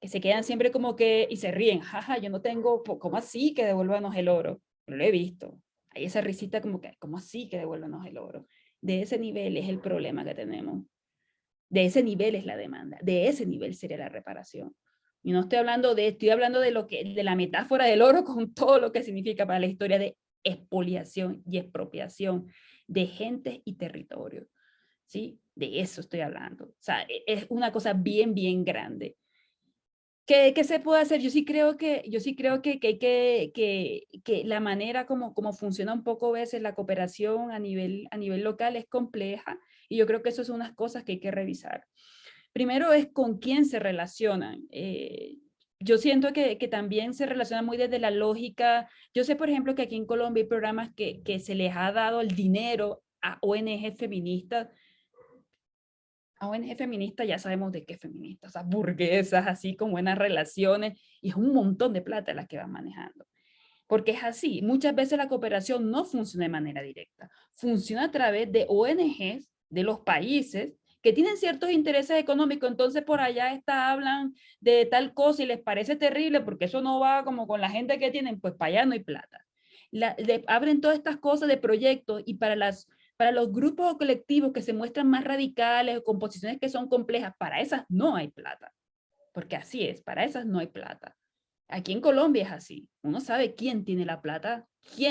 Que se quedan siempre como que, y se ríen, jaja, yo no tengo, ¿cómo así que devuélvanos el oro? No lo he visto. Hay esa risita como que, ¿cómo así que devuélvanos el oro? De ese nivel es el problema que tenemos. De ese nivel es la demanda. De ese nivel sería la reparación. Y no estoy hablando de la metáfora del oro con todo lo que significa para la historia de expoliación y expropiación de gentes y territorios. ¿Sí? De eso estoy hablando. O sea, es una cosa bien, bien grande. ¿Qué se puede hacer? Yo sí creo que la manera como funciona un poco a veces la cooperación a nivel local es compleja y yo creo que eso son unas cosas que hay que revisar. Primero es con quién se relacionan. Yo siento que también se relaciona muy desde la lógica. Yo sé, por ejemplo, que aquí en Colombia hay programas que se les ha dado el dinero a ONG feministas. A ONG feminista ya sabemos de qué feministas, o sea, burguesas, así con buenas relaciones, y es un montón de plata la que van manejando. Porque es así, muchas veces la cooperación no funciona de manera directa, funciona a través de ONGs de los países que tienen ciertos intereses económicos, entonces por allá hablan de tal cosa y les parece terrible porque eso no va como con la gente que tienen, pues para allá no hay plata. Abren todas estas cosas de proyectos y para los grupos o colectivos que se muestran más radicales o con posiciones que son complejas, para esas no hay plata, porque así es, para esas no hay plata. Aquí en Colombia es así, uno sabe quién tiene la plata,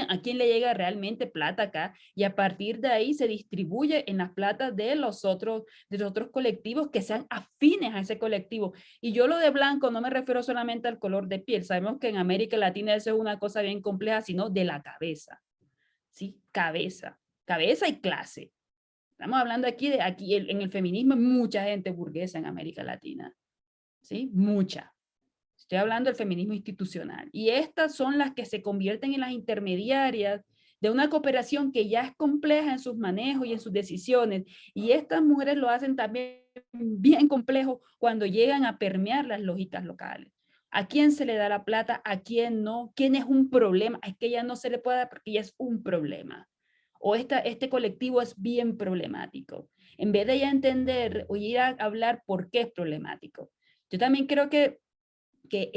a quién le llega realmente plata acá, y a partir de ahí se distribuye en las platas de los otros colectivos que sean afines a ese colectivo. Y yo lo de blanco no me refiero solamente al color de piel, sabemos que en América Latina eso es una cosa bien compleja, sino de la cabeza, ¿sí? Cabeza y clase. Estamos hablando aquí en el feminismo, mucha gente burguesa en América Latina, ¿sí? Mucha. Estoy hablando del feminismo institucional. Y estas son las que se convierten en las intermediarias de una cooperación que ya es compleja en sus manejos y en sus decisiones. Y estas mujeres lo hacen también bien complejo cuando llegan a permear las lógicas locales. ¿A quién se le da la plata? ¿A quién no? ¿Quién es un problema? Es que ya no se le puede dar porque ya es un problema. O este colectivo es bien problemático. En vez de ya entender o ir a hablar por qué es problemático. Yo también creo que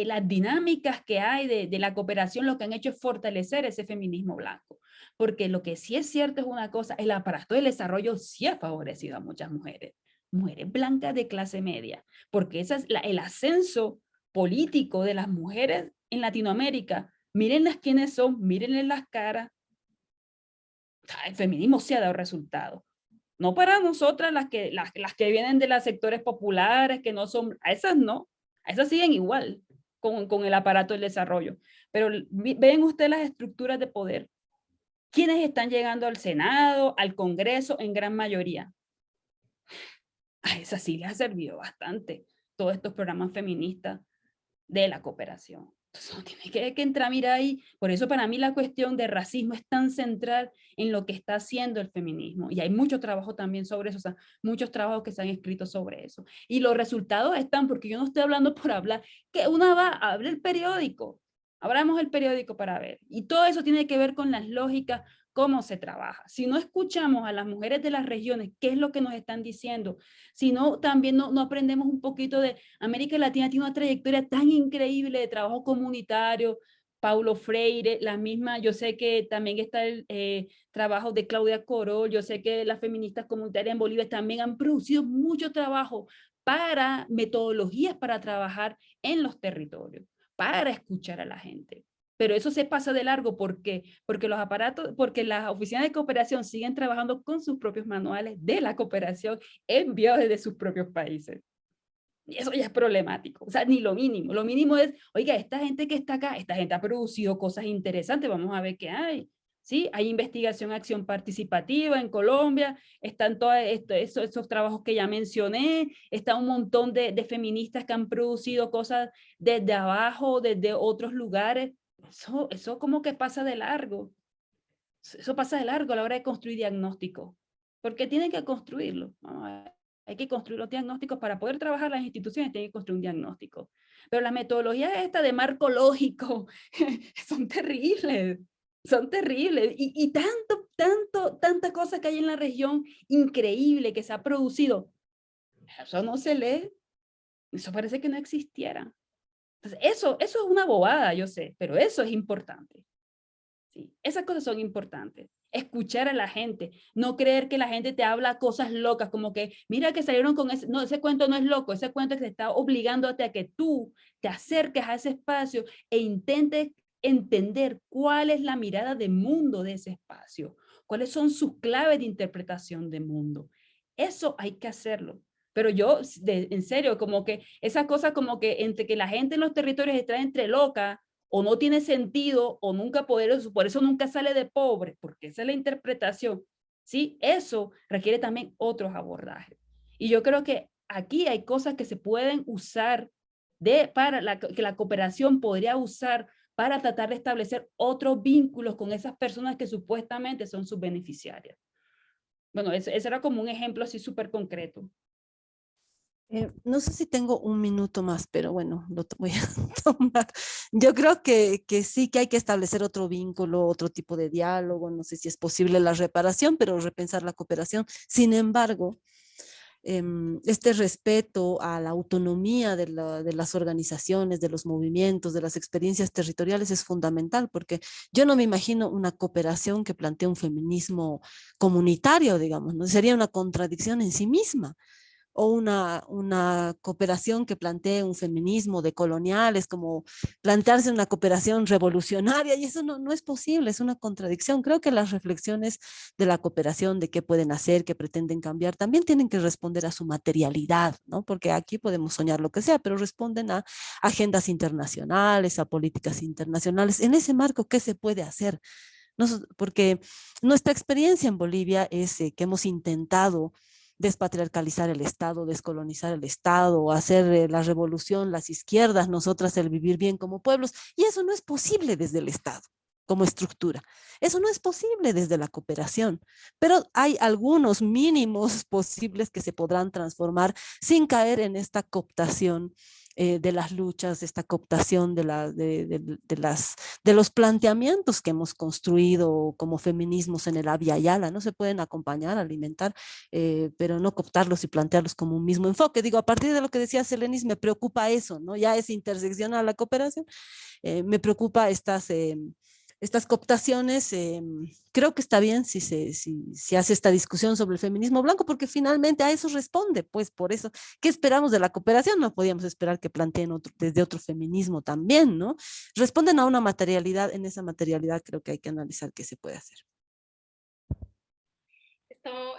las dinámicas que hay de la cooperación lo que han hecho es fortalecer ese feminismo blanco. Porque lo que sí es cierto es una cosa, el aparato del desarrollo sí ha favorecido a muchas mujeres blancas de clase media, porque ese es el ascenso político de las mujeres en Latinoamérica. Mírenlas quiénes son, mírenles las caras. O sea, el feminismo sí ha dado resultados. No para nosotras, las que vienen de los sectores populares, que no son, a esas no, a esas siguen igual con el aparato del desarrollo. Pero ven ustedes las estructuras de poder. ¿Quiénes están llegando al Senado, al Congreso en gran mayoría? A esas sí les ha servido bastante todos estos programas feministas de la cooperación. Entonces, uno tiene que entrar a mirar ahí. Por eso para mí la cuestión de racismo es tan central en lo que está haciendo el feminismo. Y hay mucho trabajo también sobre eso, o sea, muchos trabajos que se han escrito sobre eso. Y los resultados están, porque yo no estoy hablando por hablar, que una va a abrir el periódico, abramos el periódico para ver. Y todo eso tiene que ver con las lógicas, cómo se trabaja. Si no escuchamos a las mujeres de las regiones, qué es lo que nos están diciendo, si no, también no aprendemos un poquito de América Latina tiene una trayectoria tan increíble de trabajo comunitario, Paulo Freire, la misma, yo sé que también está el trabajo de Claudia Corol, yo sé que las feministas comunitarias en Bolivia también han producido mucho trabajo para metodologías para trabajar en los territorios, para escuchar a la gente. pero eso se pasa de largo. ¿Por qué? Porque los aparatos, porque las oficinas de cooperación siguen trabajando con sus propios manuales de la cooperación enviados desde sus propios países. Y eso ya es problemático, o sea, ni lo mínimo es, oiga, esta gente que está acá, esta gente ha producido cosas interesantes, vamos a ver qué hay. ¿Sí? Hay investigación, acción participativa en Colombia, están todos esos trabajos que ya mencioné, está un montón de feministas que han producido cosas desde abajo, desde otros lugares. Eso como que pasa de largo. Eso pasa de largo a la hora de construir diagnóstico, porque tienen que construirlo. Vamos a ver. Hay que construir los diagnósticos para poder trabajar las instituciones, tienen que construir un diagnóstico. Pero las metodologías estas de marco lógico son terribles. Son terribles. Y tanta cosa que hay en la región increíble que se ha producido. Eso no se lee. Eso parece que no existiera. Entonces, eso es una bobada, yo sé, pero eso es importante. ¿Sí? Esas cosas son importantes. Escuchar a la gente, no creer que la gente te habla cosas locas, como que, mira que salieron con ese, no, ese cuento no es loco, ese cuento que te está obligándote a que tú te acerques a ese espacio e intentes entender cuál es la mirada de mundo de ese espacio, cuáles son sus claves de interpretación de mundo. Eso hay que hacerlo. Pero yo, en serio, como que esa cosa como que entre que la gente en los territorios está entre loca, o no tiene sentido, o nunca por eso nunca sale de pobre, porque esa es la interpretación, ¿sí? Eso requiere también otros abordajes. Y yo creo que aquí hay cosas que se pueden usar que la cooperación podría usar para tratar de establecer otros vínculos con esas personas que supuestamente son sus beneficiarias. Bueno, ese era como un ejemplo así súper concreto. No sé si tengo un minuto más, pero bueno, voy a tomar. Yo creo que sí que hay que establecer otro vínculo, otro tipo de diálogo. No sé si es posible la reparación, pero repensar la cooperación. Sin embargo, este respeto a la autonomía de las organizaciones, de los movimientos, de las experiencias territoriales es fundamental, porque yo no me imagino una cooperación que plantee un feminismo comunitario, digamos, ¿no? Sería una contradicción en sí misma, o una cooperación que plantee un feminismo de coloniales, como plantearse una cooperación revolucionaria, y eso no es posible, es una contradicción. Creo que las reflexiones de la cooperación, de qué pueden hacer, qué pretenden cambiar, también tienen que responder a su materialidad, ¿no? Porque aquí podemos soñar lo que sea, pero responden a agendas internacionales, a políticas internacionales. En ese marco, ¿qué se puede hacer? Porque nuestra experiencia en Bolivia es que hemos intentado despatriarcalizar el Estado, descolonizar el Estado, hacer la revolución, las izquierdas, nosotras el vivir bien como pueblos, y eso no es posible desde el Estado como estructura. Eso no es posible desde la cooperación, pero hay algunos mínimos posibles que se podrán transformar sin caer en esta cooptación de las luchas, esta cooptación de los planteamientos que hemos construido como feminismos en el Abya Yala. No se pueden acompañar, alimentar, pero no cooptarlos y plantearlos como un mismo enfoque. Digo, a partir de lo que decía Selenis, me preocupa eso, ¿no? Ya es interseccional la cooperación, me preocupa estas cooptaciones. Creo que está bien si hace esta discusión sobre el feminismo blanco, porque finalmente a eso responde, pues por eso, ¿qué esperamos de la cooperación? No podíamos esperar que planteen desde otro feminismo también, ¿no? Responden a una materialidad, en esa materialidad creo que hay que analizar qué se puede hacer. Esto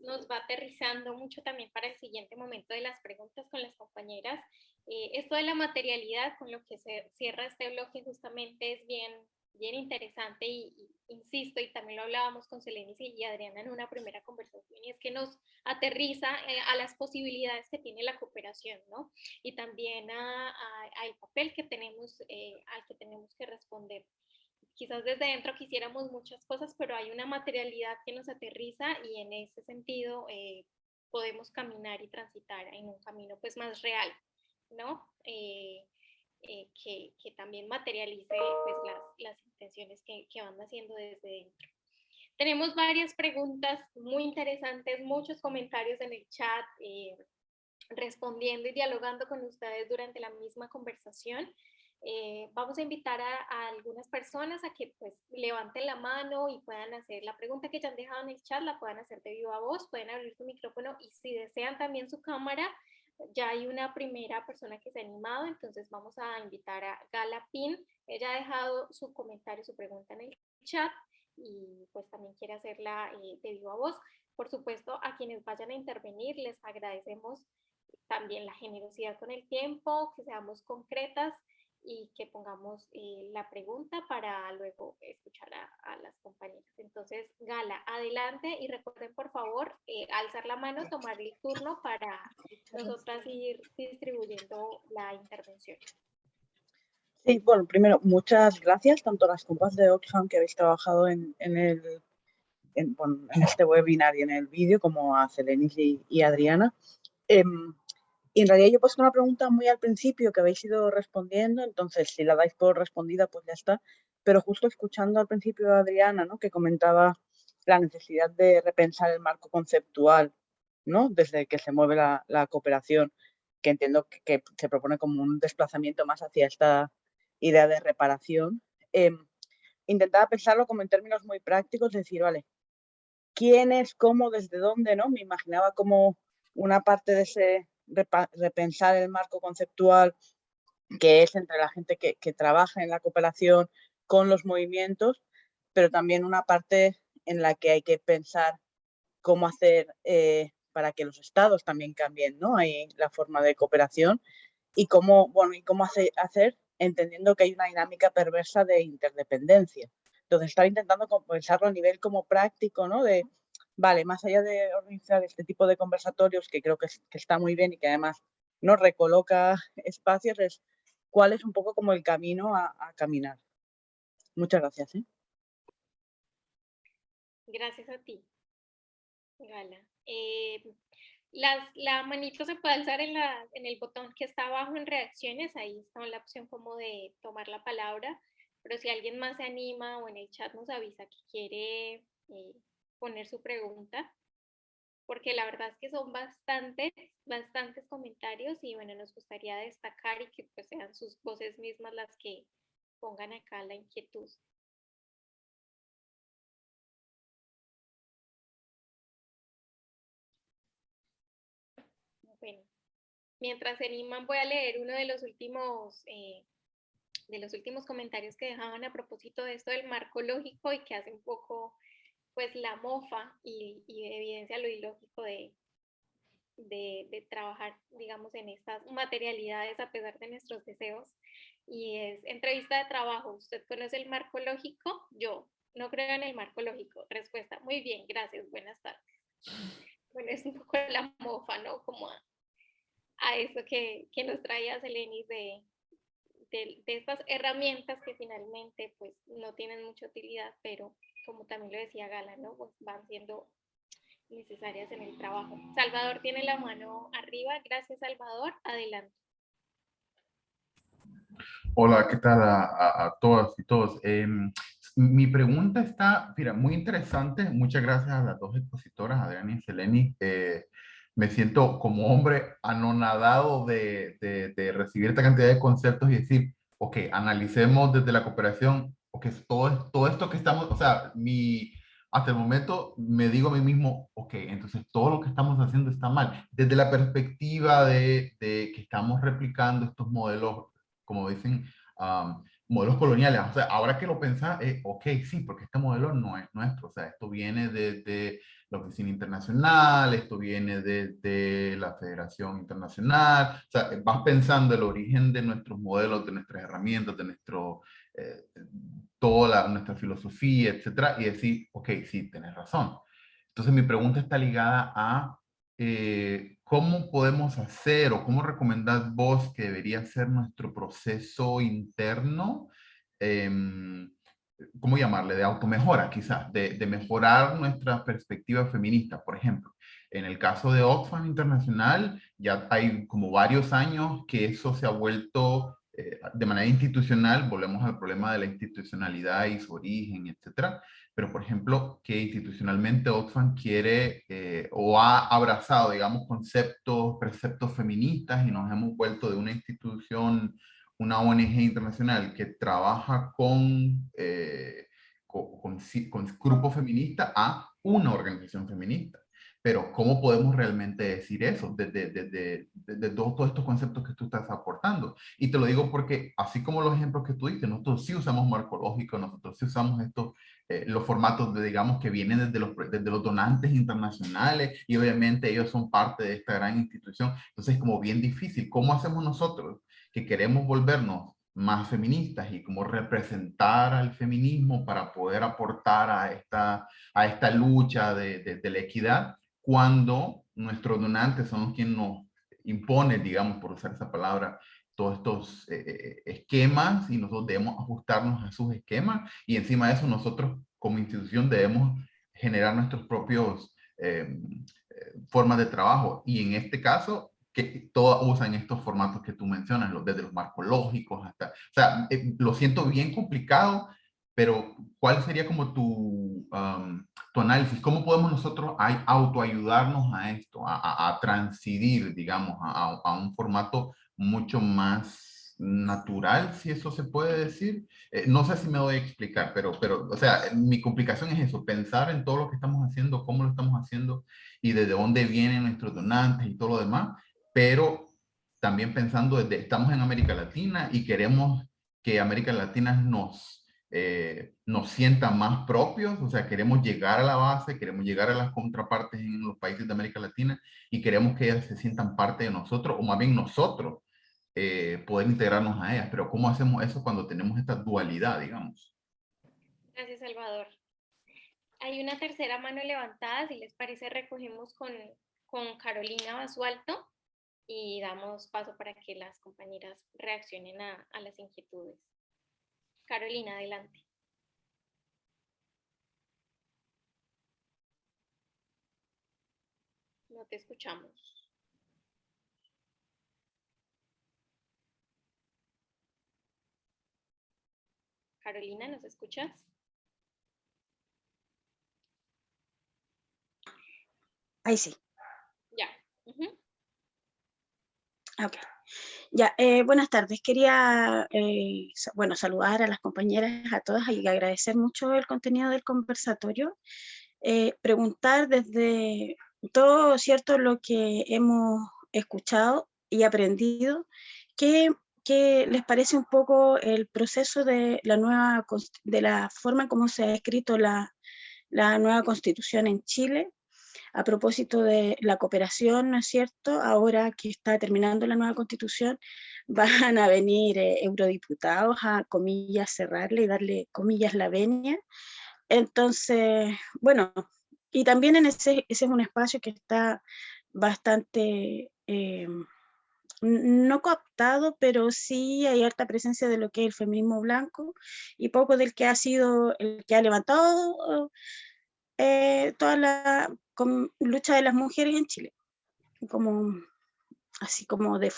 nos va aterrizando mucho también para el siguiente momento de las preguntas con las compañeras. Esto de la materialidad, con lo que se cierra este bloque, justamente es bien interesante y insisto, y también lo hablábamos con Selenis y Adriana en una primera conversación, y es que nos aterriza a las posibilidades que tiene la cooperación, ¿no? Y también al papel que tenemos, al que tenemos que responder. Quizás desde dentro quisiéramos muchas cosas, pero hay una materialidad que nos aterriza y en ese sentido podemos caminar y transitar en un camino pues más real, ¿no? Que también materialice pues, las intenciones que van haciendo desde dentro. Tenemos varias preguntas muy interesantes, muchos comentarios en el chat, respondiendo y dialogando con ustedes durante la misma conversación. Vamos a invitar a algunas personas a que pues levanten la mano y puedan hacer la pregunta que ya han dejado en el chat, la puedan hacer de viva voz, pueden abrir su micrófono y si desean también su cámara, Ya hay una primera persona que se ha animado, entonces vamos a invitar a Gala Pin. Ella ha dejado su comentario, su pregunta en el chat y pues también quiere hacerla de viva voz. Por supuesto, a quienes vayan a intervenir les agradecemos también la generosidad con el tiempo, que seamos concretas y que pongamos la pregunta para luego escuchar a las compañeras. Entonces, Gala, adelante y recuerden por favor alzar la mano, tomar el turno para nosotras ir distribuyendo la intervención. Sí, bueno, primero, muchas gracias tanto a las compas de Oxfam que habéis trabajado en este webinar y en el vídeo, como a Celenis y Adriana. Y en realidad yo he puesto una pregunta muy al principio que habéis ido respondiendo, entonces si la dais por respondida, pues ya está. Pero justo escuchando al principio a Adriana, ¿no?, que comentaba la necesidad de repensar el marco conceptual, ¿no?, desde que se mueve la cooperación, que entiendo que se propone como un desplazamiento más hacia esta idea de reparación. Intentaba pensarlo como en términos muy prácticos, decir, vale, ¿quién es, cómo, desde dónde, no? Me imaginaba como una parte de ese repensar el marco conceptual que es entre la gente que trabaja en la cooperación con los movimientos, pero también una parte en la que hay que pensar cómo hacer para que los estados también cambien, ¿no?, ahí la forma de cooperación y cómo, bueno, y cómo hacer entendiendo que hay una dinámica perversa de interdependencia. Entonces, estaba intentando pensarlo a nivel como práctico, ¿no?, de, vale, más allá de organizar este tipo de conversatorios, que creo que está muy bien y que además nos recoloca espacios, es cuál es un poco como el camino a caminar. Muchas gracias. Gracias a ti, Gala. La manito se puede alzar en el botón que está abajo en reacciones, ahí está la opción como de tomar la palabra, pero si alguien más se anima o en el chat nos avisa que quiere poner su pregunta, porque la verdad es que son bastantes comentarios y bueno, nos gustaría destacar y que pues sean sus voces mismas las que pongan acá la inquietud. Bueno, mientras se animan voy a leer uno de los últimos comentarios que dejaban a propósito de esto del marco lógico y que hace un poco pues la mofa y evidencia lo ilógico de trabajar, digamos, en estas materialidades a pesar de nuestros deseos. Y es entrevista de trabajo. ¿Usted conoce el marco lógico? Yo no creo en el marco lógico. Respuesta, muy bien, gracias, buenas tardes. Bueno, es un poco la mofa, ¿no? Como a eso que nos traía Celenis de estas herramientas que finalmente pues no tienen mucha utilidad, pero como también lo decía Gala, ¿no?, pues van siendo necesarias en el trabajo. Salvador tiene la mano arriba. Gracias, Salvador. Adelante. Hola, ¿qué tal a todas y todos? Mi pregunta está, mira, muy interesante. Muchas gracias a las dos expositoras, Adriana y Seleni. Me siento como hombre anonadado de recibir esta cantidad de conceptos y decir, ok, analicemos desde la cooperación, ok, todo esto que estamos, o sea, hasta el momento me digo a mí mismo, ok, entonces todo lo que estamos haciendo está mal. Desde la perspectiva de que estamos replicando estos modelos, como dicen, modelos coloniales. O sea, ahora que lo pensás, ok, sí, porque este modelo no es nuestro. O sea, esto viene desde la Oficina Internacional, esto viene desde la Federación Internacional. O sea, vas pensando el origen de nuestros modelos, de nuestras herramientas, de toda nuestra filosofía, etcétera, y decir, ok, sí, tenés razón. Entonces mi pregunta está ligada a ¿cómo podemos hacer o cómo recomendás vos que debería ser nuestro proceso interno? ¿Cómo llamarle? De automejora, quizás, de mejorar nuestra perspectiva feminista, por ejemplo. En el caso de Oxfam Internacional, ya hay como varios años que eso se ha vuelto de manera institucional. Volvemos al problema de la institucionalidad y su origen, etcétera. Pero, por ejemplo, que institucionalmente Oxfam quiere o ha abrazado, digamos, preceptos feministas y nos hemos vuelto de una institución, una ONG internacional que trabaja con grupos feministas a una organización feminista. pero ¿cómo podemos realmente decir eso desde todos estos conceptos que tú estás aportando? Y te lo digo porque, así como los ejemplos que tú dices, nosotros sí usamos marco lógico, nosotros sí usamos estos, los formatos, digamos, que vienen desde los donantes internacionales, y obviamente ellos son parte de esta gran institución. Entonces es como bien difícil. ¿Cómo hacemos nosotros que queremos volvernos más feministas y como representar al feminismo para poder aportar a esta lucha de la equidad, cuando nuestros donantes son los quienes nos imponen, digamos, por usar esa palabra, todos estos esquemas, y nosotros debemos ajustarnos a sus esquemas, y encima de eso nosotros como institución debemos generar nuestros propios formas de trabajo, y en este caso que todas usan estos formatos que tú mencionas, desde los marcos lógicos hasta, o sea, lo siento bien complicado, pero ¿cuál sería como tu análisis? ¿Cómo podemos nosotros autoayudarnos a esto, a transidir, digamos, a un formato mucho más natural, si eso se puede decir? No sé si me doy a explicar, pero, o sea, mi complicación es eso, pensar en todo lo que estamos haciendo, cómo lo estamos haciendo y desde dónde vienen nuestros donantes y todo lo demás, pero también pensando desde, estamos en América Latina y queremos que América Latina nos sienta más propios, o sea, queremos llegar a la base, queremos llegar a las contrapartes en los países de América Latina y queremos que ellas se sientan parte de nosotros, o más bien nosotros poder integrarnos a ellas. Pero ¿cómo hacemos eso cuando tenemos esta dualidad, digamos? Gracias, Salvador. Hay una tercera mano levantada, si les parece recogemos con Carolina Basualto y damos paso para que las compañeras reaccionen a las inquietudes. Carolina, adelante. No te escuchamos. Carolina, ¿nos escuchas? Ahí sí. Ya. Ok. Ya, buenas tardes. Quería, bueno, saludar a las compañeras, a todas, y agradecer mucho el contenido del conversatorio. Preguntar desde todo, ¿cierto?, lo que hemos escuchado y aprendido, ¿qué les parece un poco el proceso de la forma como se ha escrito la nueva Constitución en Chile? A propósito de la cooperación, ¿no es cierto? Ahora que está terminando la nueva Constitución, van a venir eurodiputados a, comillas, cerrarle y darle, comillas, la venia. Entonces, bueno, y también ese es un espacio que está bastante, no cooptado, pero sí hay harta presencia de lo que es el feminismo blanco y poco del que ha sido el que ha levantado toda la lucha de las mujeres en Chile, así como de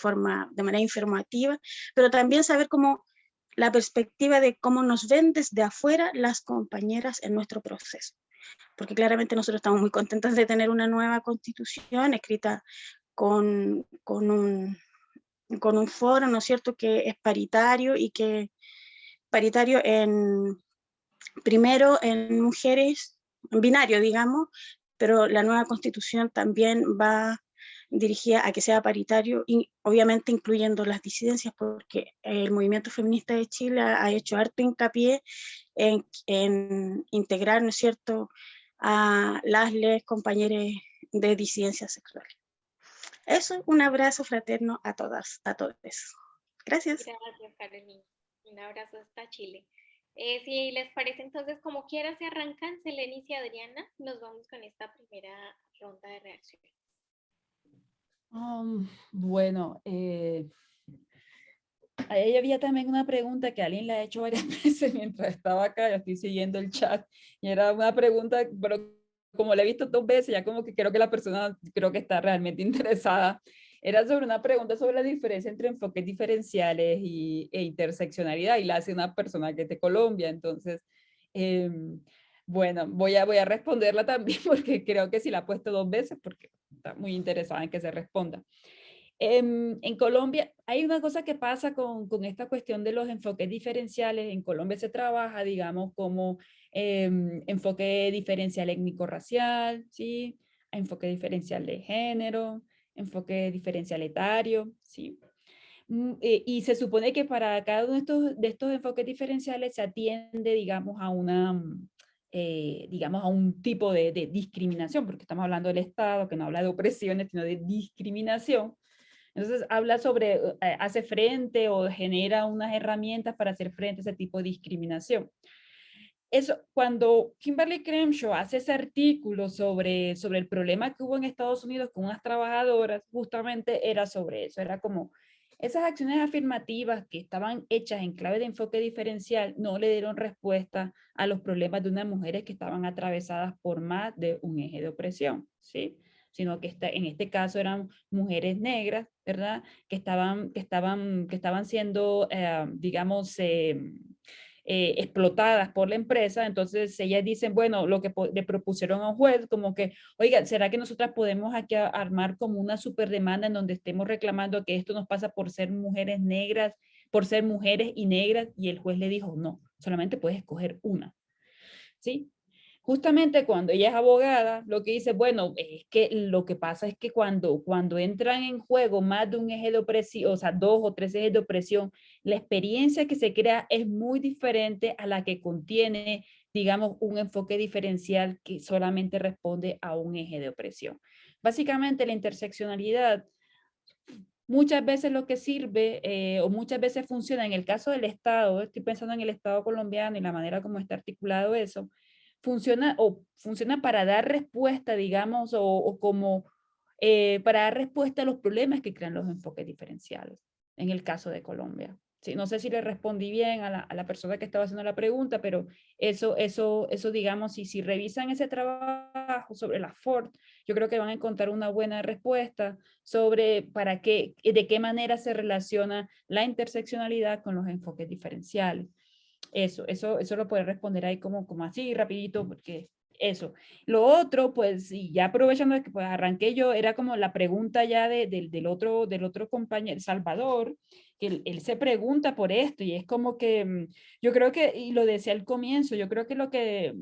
manera informativa, pero también saber cómo la perspectiva de cómo nos ven desde afuera las compañeras en nuestro proceso, porque claramente nosotros estamos muy contentas de tener una nueva constitución escrita con un foro, ¿no es cierto?, que es paritario y que paritario primero en mujeres, en binario, digamos, pero la nueva constitución también va dirigida a que sea paritario y obviamente incluyendo las disidencias, porque el movimiento feminista de Chile ha hecho harto hincapié en integrar, ¿no es cierto?, a las compañeras de disidencias sexuales. Eso, un abrazo fraterno a todas, a todos. Gracias. Gracias, Carolina. Un abrazo hasta Chile. Si les parece, entonces, como quiera, se arrancan Seleni y Adriana, nos vamos con esta primera ronda de reacciones. Bueno, ahí había también una pregunta que alguien le ha hecho varias veces mientras estaba acá, yo estoy siguiendo el chat, y era una pregunta, pero como la he visto 2 veces, ya como que creo que la persona creo que está realmente interesada. Era sobre una pregunta sobre la diferencia entre enfoques diferenciales e interseccionalidad, y la hace una persona que es de Colombia. Entonces, bueno, voy a responderla también porque creo que sí la he puesto 2 veces porque está muy interesada en que se responda. En Colombia hay una cosa que pasa con esta cuestión de los enfoques diferenciales. En Colombia se trabaja, digamos, como enfoque diferencial étnico-racial, ¿sí? enfoque diferencial de género, enfoque diferencial etario, ¿sí? Y se supone que para cada uno de estos enfoques diferenciales se atiende, digamos, a digamos, a un tipo de discriminación, porque estamos hablando del Estado, que no habla de opresiones, sino de discriminación. Entonces habla sobre, hace frente o genera unas herramientas para hacer frente a ese tipo de discriminación. Eso, cuando Kimberly Crenshaw hace ese artículo sobre el problema que hubo en Estados Unidos con unas trabajadoras, justamente era sobre eso, era como esas acciones afirmativas que estaban hechas en clave de enfoque diferencial no le dieron respuesta a los problemas de unas mujeres que estaban atravesadas por más de un eje de opresión, ¿sí? Sino que en este caso eran mujeres negras, ¿verdad? Que estaban siendo, digamos, explotadas por la empresa. Entonces ellas dicen, bueno, lo que le propusieron a un juez, como que, oiga, ¿será que nosotras podemos aquí armar como una super demanda en donde estemos reclamando que esto nos pasa por ser mujeres negras, por ser mujeres y negras? Y el juez le dijo, no, solamente puedes escoger una, ¿sí? Justamente cuando ella es abogada, lo que dice, bueno, es que lo que pasa es que cuando entran en juego más de un eje de opresión, o sea, 2 o 3 ejes de opresión, la experiencia que se crea es muy diferente a la que contiene, digamos, un enfoque diferencial que solamente responde a un eje de opresión. Básicamente la interseccionalidad muchas veces lo que sirve o muchas veces funciona en el caso del Estado, estoy pensando en el Estado colombiano y la manera como está articulado eso, funciona para dar respuesta, digamos, para dar respuesta a los problemas que crean los enfoques diferenciales, en el caso de Colombia. Sí, no sé si le respondí bien a la persona que estaba haciendo la pregunta, pero eso digamos, si revisan ese trabajo sobre la Ford, yo creo que van a encontrar una buena respuesta sobre de qué manera se relaciona la interseccionalidad con los enfoques diferenciales. Eso lo puede responder ahí como así rapidito, porque eso. Lo otro, pues, y ya aprovechando de que pues arranqué yo, era como la pregunta ya del otro compañero, Salvador, que él se pregunta por esto, y es como que, yo creo que, y lo decía al comienzo, yo creo que lo que,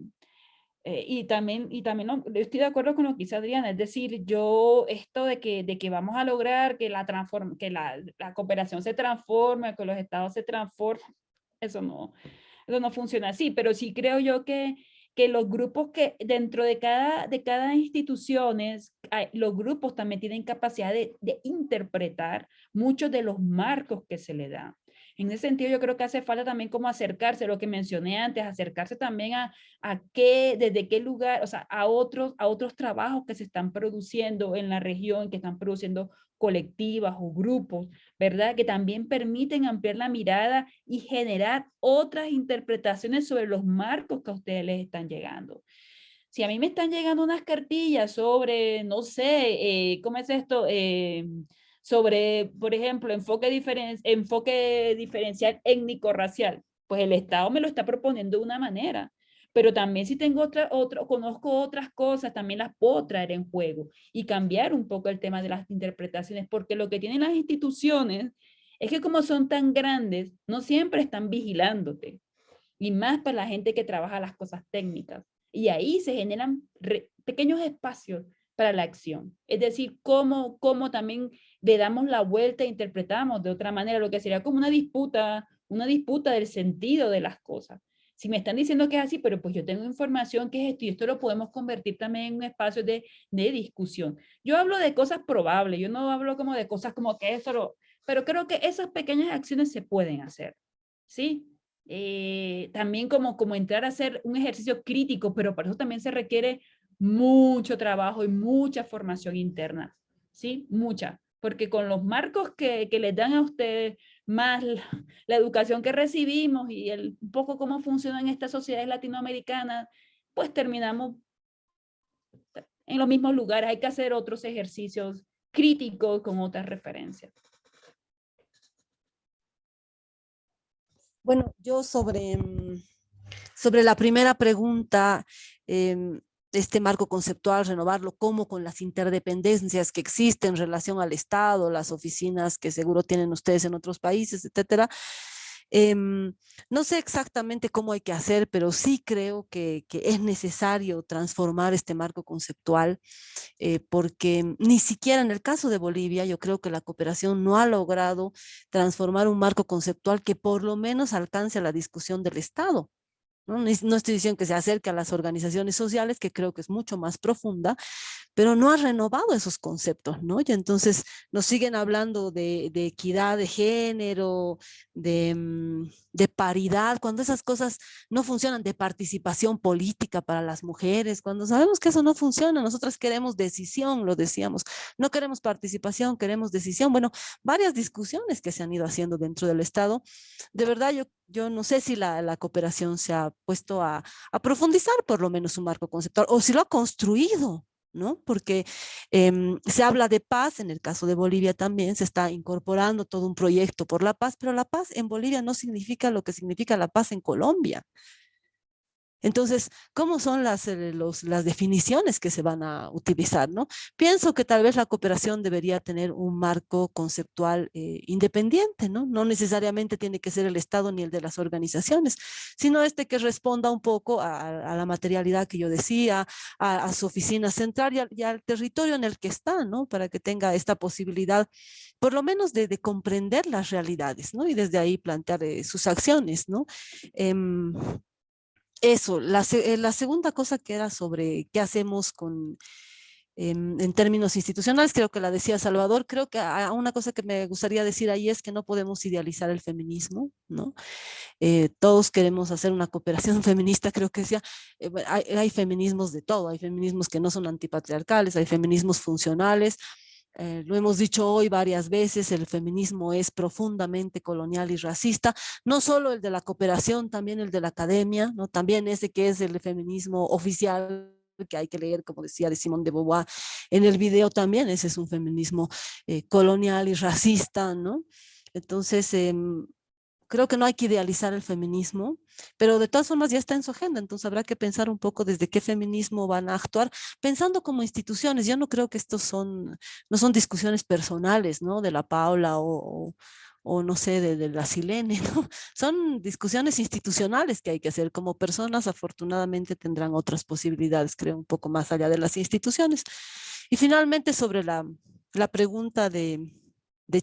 y también estoy de acuerdo con lo que dice Adriana, es decir, esto de que vamos a lograr que la cooperación se transforme, que los estados se transformen, eso no funciona así, pero sí creo yo que los grupos que dentro de cada instituciones, los grupos también tienen capacidad de interpretar muchos de los marcos que se le dan. En ese sentido, yo creo que hace falta también como acercarse, lo que mencioné antes, acercarse también desde qué lugar, o sea, a otros trabajos que se están produciendo en la región, que están produciendo colectivas o grupos, ¿verdad? Que también permiten ampliar la mirada y generar otras interpretaciones sobre los marcos que a ustedes les están llegando. Si a mí me están llegando unas cartillas sobre, no sé, ¿cómo es esto? Sobre, por ejemplo, enfoque diferencial étnico-racial, pues el Estado me lo está proponiendo de una manera. Pero también si tengo conozco otras cosas, también las puedo traer en juego y cambiar un poco el tema de las interpretaciones, porque lo que tienen las instituciones es que como son tan grandes, no siempre están vigilándote, y más para la gente que trabaja las cosas técnicas. Y ahí se generan pequeños espacios para la acción. Es decir, cómo también le damos la vuelta e interpretamos de otra manera, lo que sería como una disputa del sentido de las cosas. Si me están diciendo que es así, pero pues yo tengo información que es esto, y esto lo podemos convertir también en un espacio de discusión. Yo hablo de cosas probables, yo no hablo como de cosas como que eso, pero creo que esas pequeñas acciones se pueden hacer, ¿sí? También como entrar a hacer un ejercicio crítico, pero para eso también se requiere mucho trabajo y mucha formación interna, ¿sí? Mucha, porque con los marcos que les dan a ustedes, más la educación que recibimos y un poco cómo funcionan estas sociedades latinoamericanas, pues terminamos en los mismos lugares. Hay que hacer otros ejercicios críticos con otras referencias. Bueno, yo sobre la primera pregunta, este marco conceptual, renovarlo, cómo con las interdependencias que existen en relación al Estado, las oficinas que seguro tienen ustedes en otros países, etcétera. No sé exactamente cómo hay que hacer, pero sí creo que es necesario transformar este marco conceptual, porque ni siquiera en el caso de Bolivia, yo creo que la cooperación no ha logrado transformar un marco conceptual que por lo menos alcance a la discusión del Estado. ¿No? No estoy diciendo que se acerque a las organizaciones sociales, que creo que es mucho más profunda, pero no ha renovado esos conceptos, ¿no? Y entonces nos siguen hablando de equidad de género, de paridad, cuando esas cosas no funcionan, de participación política para las mujeres, cuando sabemos que eso no funciona, nosotras queremos decisión, lo decíamos, no queremos participación, queremos decisión. Bueno, varias discusiones que se han ido haciendo dentro del Estado. De verdad, yo no sé si la cooperación se ha puesto a profundizar por lo menos su marco conceptual o si lo ha construido, ¿no? Porque se habla de paz, en el caso de Bolivia también se está incorporando todo un proyecto por la paz, pero la paz en Bolivia no significa lo que significa la paz en Colombia. Entonces, ¿cómo son las definiciones que se van a utilizar, no? Pienso que tal vez la cooperación debería tener un marco conceptual independiente, ¿no? No necesariamente tiene que ser el Estado ni el de las organizaciones, sino este que responda un poco a la materialidad que yo decía, a su oficina central y al territorio en el que está, ¿no? Para que tenga esta posibilidad, por lo menos de comprender las realidades, ¿no? Y desde ahí plantear sus acciones, ¿no? Eso, la segunda cosa que era sobre qué hacemos en términos institucionales, creo que la decía Salvador, creo que una cosa que me gustaría decir ahí es que no podemos idealizar el feminismo, ¿no? Todos queremos hacer una cooperación feminista, creo que decía, hay feminismos de todo, hay feminismos que no son antipatriarcales, hay feminismos funcionales, lo hemos dicho hoy varias veces, el feminismo es profundamente colonial y racista, no solo el de la cooperación, también el de la academia, ¿no? También ese que es el feminismo oficial que hay que leer, como decía de Simone de Beauvoir en el video también, ese es un feminismo colonial y racista, ¿no? Entonces, creo que no hay que idealizar el feminismo, pero de todas formas ya está en su agenda, entonces habrá que pensar un poco desde qué feminismo van a actuar, pensando como instituciones. Yo no creo que no son discusiones personales, ¿no? De la Paula o no sé, de la Silene, ¿no? Son discusiones institucionales que hay que hacer. Como personas, afortunadamente, tendrán otras posibilidades, creo, un poco más allá de las instituciones. Y finalmente, sobre la pregunta de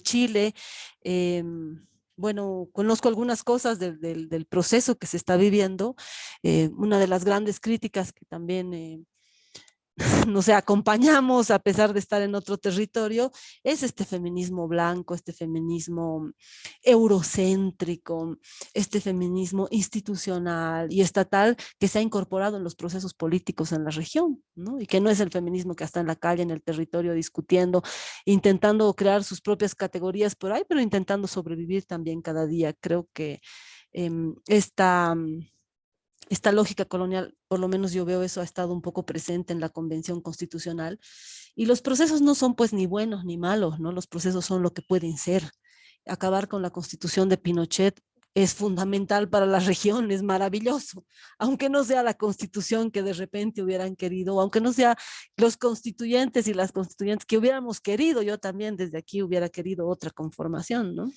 Chile, bueno, conozco algunas cosas del proceso que se está viviendo. Una de las grandes críticas que también no sé, acompañamos a pesar de estar en otro territorio, es este feminismo blanco, este feminismo eurocéntrico, este feminismo institucional y estatal que se ha incorporado en los procesos políticos en la región, ¿no? Y que no es el feminismo que está en la calle, en el territorio, discutiendo, intentando crear sus propias categorías por ahí, pero intentando sobrevivir también cada día. Creo que esta lógica colonial, por lo menos yo veo eso, ha estado un poco presente en la Convención Constitucional. Y los procesos no son pues ni buenos ni malos, ¿no? Los procesos son lo que pueden ser. Acabar con la Constitución de Pinochet es fundamental para la región, es maravilloso, aunque no sea la constitución que de repente hubieran querido, aunque no sea los constituyentes y las constituyentes que hubiéramos querido, yo también desde aquí hubiera querido otra conformación, ¿no?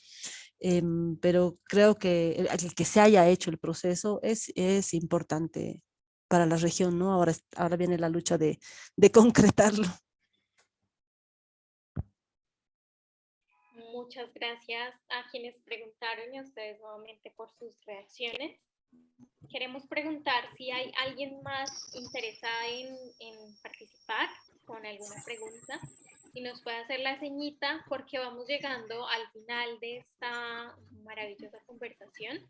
Pero creo que el que se haya hecho el proceso es importante para la región, ¿no? Ahora viene la lucha de concretarlo. Muchas gracias a quienes preguntaron y a ustedes nuevamente por sus reacciones. Queremos preguntar si hay alguien más interesado en participar con alguna pregunta. Si nos puede hacer la ceñita, porque vamos llegando al final de esta maravillosa conversación.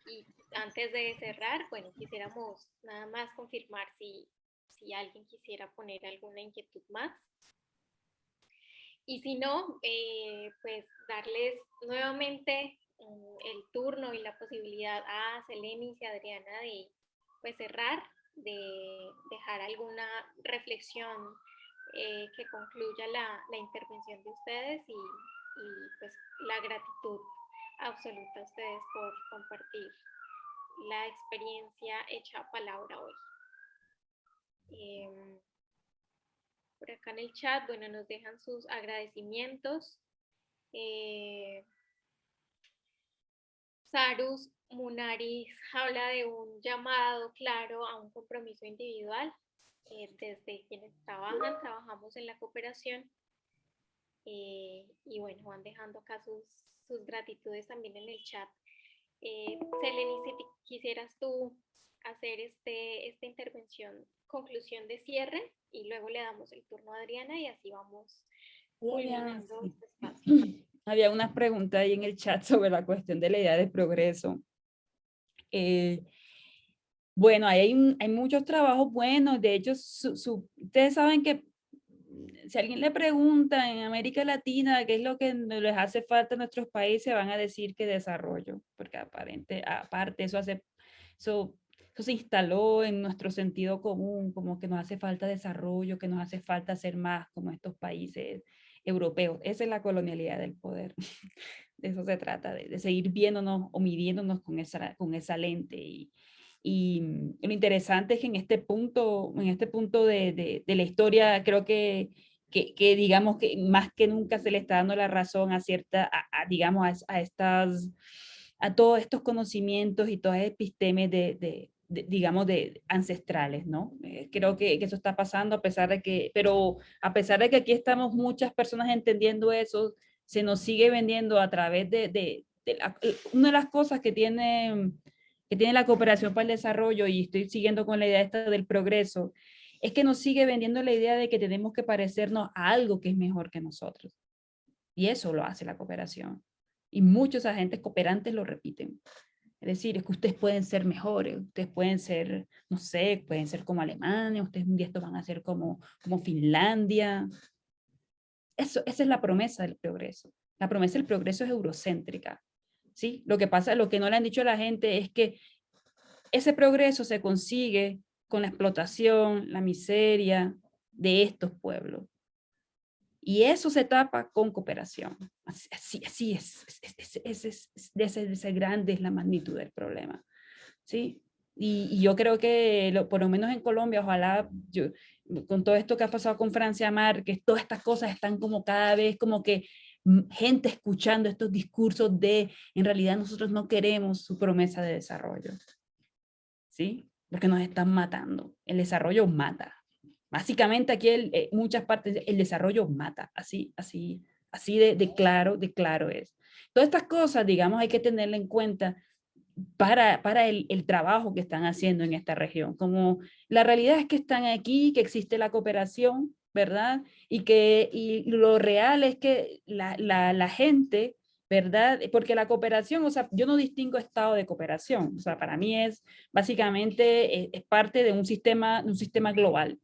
Y antes de cerrar, bueno, quisiéramos nada más confirmar si alguien quisiera poner alguna inquietud más. Y si no, pues darles nuevamente el turno y la posibilidad a Selene y a Adriana de pues, cerrar, de dejar alguna reflexión que concluya la intervención de ustedes y pues la gratitud absoluta a ustedes por compartir la experiencia hecha palabra hoy. Por acá en el chat, bueno, nos dejan sus agradecimientos. Sarus Munaris habla de un llamado claro a un compromiso individual desde quienes trabajamos en la cooperación y bueno, van dejando acá sus gratitudes también en el chat. Seleni, si quisieras tú hacer esta intervención, conclusión de cierre, y luego le damos el turno a Adriana y así vamos culminando este espacio. Había unas preguntas ahí en el chat sobre la cuestión de la idea de progreso. Bueno, hay muchos trabajos buenos. De hecho, ustedes saben que si alguien le pregunta en América Latina qué es lo que les hace falta a nuestros países, van a decir que desarrollo, porque aparte eso se instaló en nuestro sentido común, como que nos hace falta desarrollo, que nos hace falta ser más como estos países europeos. Esa es la colonialidad del poder. De eso se trata, de seguir viéndonos o midiéndonos con esa lente. Y lo interesante es que en este punto de la historia, creo que digamos que más que nunca se le está dando la razón digamos, a todos estos conocimientos y todas epistemes digamos, de ancestrales, ¿no? Creo que eso está pasando pero a pesar de que aquí estamos muchas personas entendiendo eso, se nos sigue vendiendo a través una de las cosas que tiene la cooperación para el desarrollo, y estoy siguiendo con la idea esta del progreso, es que nos sigue vendiendo la idea de que tenemos que parecernos a algo que es mejor que nosotros. Y eso lo hace la cooperación. Y muchos agentes cooperantes lo repiten. Es decir, es que ustedes pueden ser mejores, ustedes pueden ser, no sé, pueden ser como Alemania, ustedes un día estos van a ser como Finlandia. Esa es la promesa del progreso. La promesa del progreso es eurocéntrica. ¿Sí? Lo que no le han dicho a la gente es que ese progreso se consigue con la explotación, la miseria de estos pueblos. Y eso se tapa con cooperación. Así es. De ese grande es la magnitud del problema. ¿Sí? Y yo creo que, por lo menos en Colombia, ojalá, con todo esto que ha pasado con Francia Márquez, todas estas cosas están como cada vez como que gente escuchando estos discursos en realidad nosotros no queremos su promesa de desarrollo. ¿Sí? Porque nos están matando. El desarrollo mata. Básicamente aquí muchas partes el desarrollo mata. Así de claro es. Todas estas cosas, digamos, hay que tenerla en cuenta para el trabajo que están haciendo en esta región. Como la realidad es que están aquí, que existe la cooperación, ¿verdad? Y lo real es que la gente, ¿verdad? Porque la cooperación, o sea, yo no distingo estado de cooperación, o sea, para mí es básicamente es parte de un sistema global,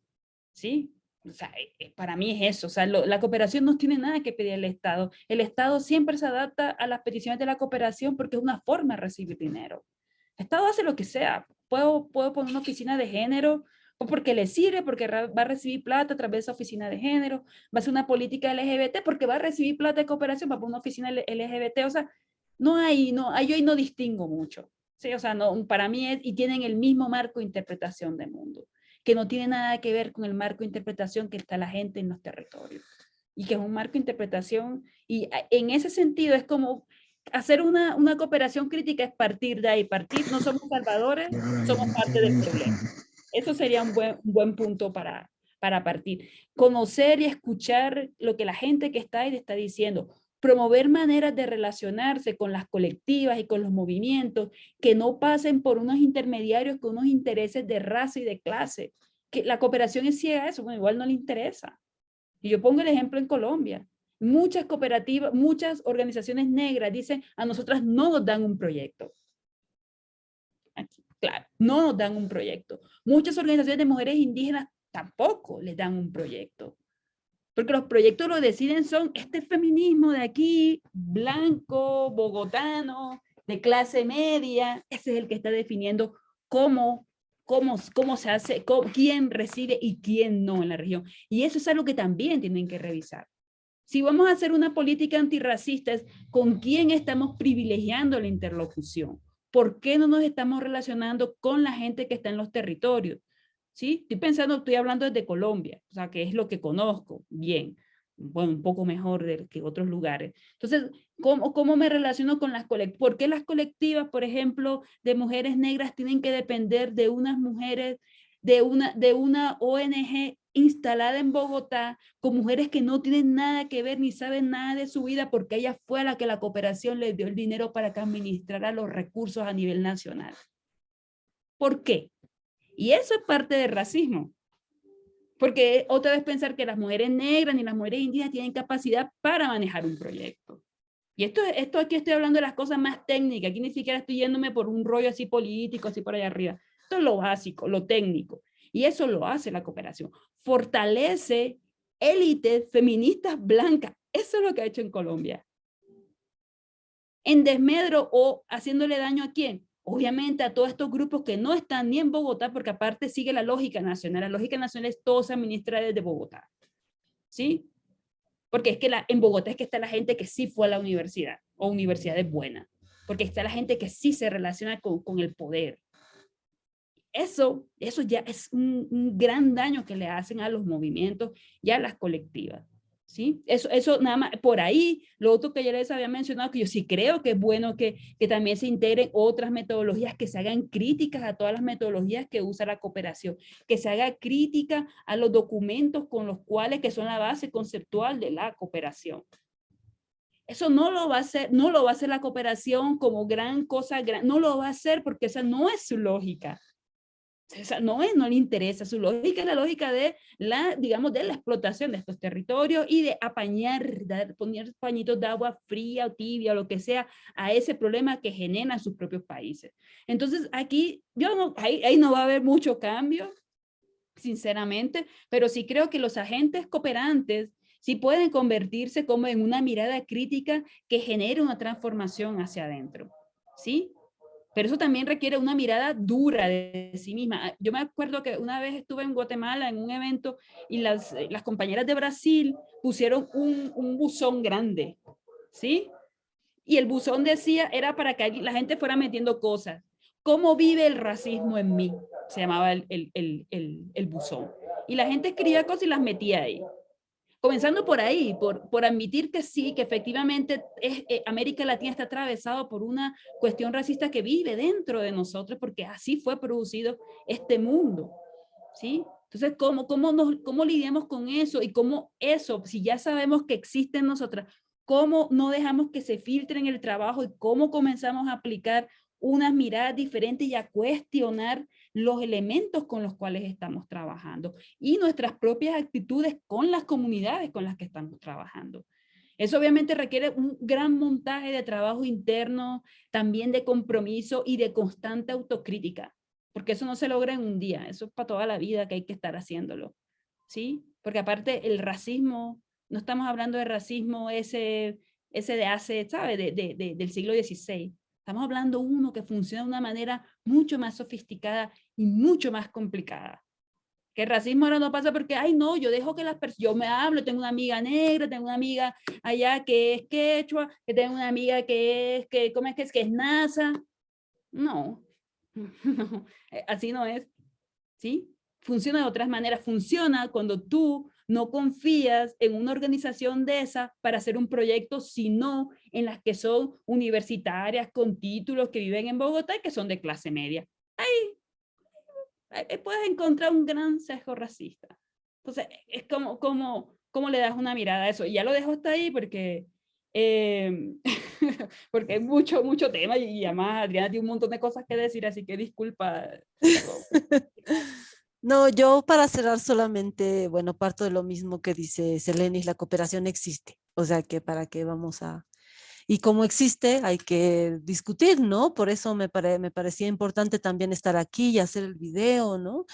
¿sí? O sea, para mí es eso, o sea, la cooperación no tiene nada que pedir al Estado. El Estado siempre se adapta a las peticiones de la cooperación porque es una forma de recibir dinero. El Estado hace lo que sea. Puedo poner una oficina de género, o porque le sirve, porque va a recibir plata a través de esa oficina de género, va a hacer una política LGBT porque va a recibir plata de cooperación para poner una oficina LGBT, o sea, yo ahí no distingo mucho, ¿sí? O sea, no, para mí y tienen el mismo marco de interpretación del mundo, que no tiene nada que ver con el marco de interpretación que está la gente en los territorios, y que es un marco de interpretación, y en ese sentido es como hacer una cooperación crítica, es partir de ahí, no somos salvadores, somos parte del problema. Eso sería un buen punto para partir. Conocer y escuchar lo que la gente que está ahí te está diciendo. Promover maneras de relacionarse con las colectivas y con los movimientos que no pasen por unos intermediarios con unos intereses de raza y de clase. Que la cooperación es ciega a eso, bueno, igual no le interesa. Y yo pongo el ejemplo en Colombia. Muchas cooperativas, muchas organizaciones negras dicen, a nosotras no nos dan un proyecto. Claro, no nos dan un proyecto. Muchas organizaciones de mujeres indígenas tampoco les dan un proyecto. Porque los proyectos lo deciden son este feminismo de aquí, blanco, bogotano, de clase media. Ese es el que está definiendo cómo se hace, quién recibe y quién no en la región. Y eso es algo que también tienen que revisar. Si vamos a hacer una política antirracista, ¿con quién estamos privilegiando la interlocución? ¿Por qué no nos estamos relacionando con la gente que está en los territorios? ¿Sí? Estoy hablando desde Colombia, o sea, que es lo que conozco bien. bueno, un poco mejor que otros lugares. Entonces, ¿cómo me relaciono con las colectivas? ¿Por qué las colectivas, por ejemplo, de mujeres negras tienen que depender de unas mujeres, de una ONG instalada en Bogotá, con mujeres que no tienen nada que ver ni saben nada de su vida, porque ella fue a la que la cooperación les dio el dinero para que administrara los recursos a nivel nacional? ¿Por qué? Y eso es parte del racismo. Porque otra vez pensar que las mujeres negras ni las mujeres indígenas tienen capacidad para manejar un proyecto. Y esto aquí estoy hablando de las cosas más técnicas, aquí ni siquiera estoy yéndome por un rollo así político, así por allá arriba. Esto es lo básico, lo técnico. Y eso lo hace la cooperación. Fortalece élites feministas blancas. Eso es lo que ha hecho en Colombia. En desmedro o haciéndole daño ¿a quién? Obviamente a todos estos grupos que no están ni en Bogotá, porque aparte sigue la lógica nacional. La lógica nacional es todo se administra desde Bogotá. ¿Sí? Porque es que en Bogotá es que está la gente que sí fue a la universidad, o universidades buenas. Porque está la gente que sí se relaciona con el poder. Eso ya es un gran daño que le hacen a los movimientos y a las colectivas. ¿Sí? Eso nada más, por ahí, lo otro que ya les había mencionado, que yo sí creo que es bueno que también se integren otras metodologías, que se hagan críticas a todas las metodologías que usa la cooperación, que se haga crítica a los documentos con los cuales, que son la base conceptual de la cooperación. Eso no lo va a hacer la cooperación como gran cosa, no lo va a hacer porque esa no es su lógica. O sea, no le interesa, su lógica es la lógica de digamos, de la explotación de estos territorios y de poner pañitos de agua fría o tibia o lo que sea a ese problema que generan sus propios países. Entonces aquí, ahí no va a haber mucho cambio, sinceramente, pero sí creo que los agentes cooperantes sí pueden convertirse como en una mirada crítica que genere una transformación hacia adentro, ¿sí? Pero eso también requiere una mirada dura de sí misma. Yo me acuerdo que una vez estuve en Guatemala en un evento y las compañeras de Brasil pusieron un buzón grande, ¿sí? Y el buzón decía, era para que la gente fuera metiendo cosas. ¿Cómo vive el racismo en mí? Se llamaba el buzón. Y la gente escribía cosas y las metía ahí. Comenzando por ahí, por admitir que sí, que efectivamente América Latina está atravesado por una cuestión racista que vive dentro de nosotros, porque así fue producido este mundo, ¿sí? Entonces, ¿cómo lidiamos con eso? Y cómo eso, si ya sabemos que existe en nosotras, ¿cómo no dejamos que se filtre en el trabajo y cómo comenzamos a aplicar unas miradas diferentes y a cuestionar los elementos con los cuales estamos trabajando y nuestras propias actitudes con las comunidades con las que estamos trabajando? Eso obviamente requiere un gran montaje de trabajo interno, también de compromiso y de constante autocrítica, porque eso no se logra en un día, eso es para toda la vida que hay que estar haciéndolo, ¿sí? Porque aparte el racismo, no estamos hablando de racismo ese de hace, ¿sabe? Del siglo XVI. Estamos hablando uno que funciona de una manera mucho más sofisticada y mucho más complicada. Que el racismo ahora no pasa porque, ay no, yo dejo que las personas, yo me hablo, tengo una amiga negra, tengo una amiga allá que es quechua, que tengo una amiga que es nasa. No, no, así no es, ¿sí? Funciona de otras maneras, funciona cuando tú no confías en una organización de esa para hacer un proyecto, sino en las que son universitarias con títulos que viven en Bogotá y que son de clase media. Ahí puedes encontrar un gran sesgo racista. Entonces, es como le das una mirada a eso. Y ya lo dejo hasta ahí porque, porque hay mucho tema y además Adriana tiene un montón de cosas que decir, así que disculpa. No, yo para cerrar solamente, bueno, parto de lo mismo que dice Selenis, la cooperación existe. O sea que para qué vamos a... Y como existe, hay que discutir, ¿no? Por eso me parecía importante también estar aquí y hacer el video, ¿no?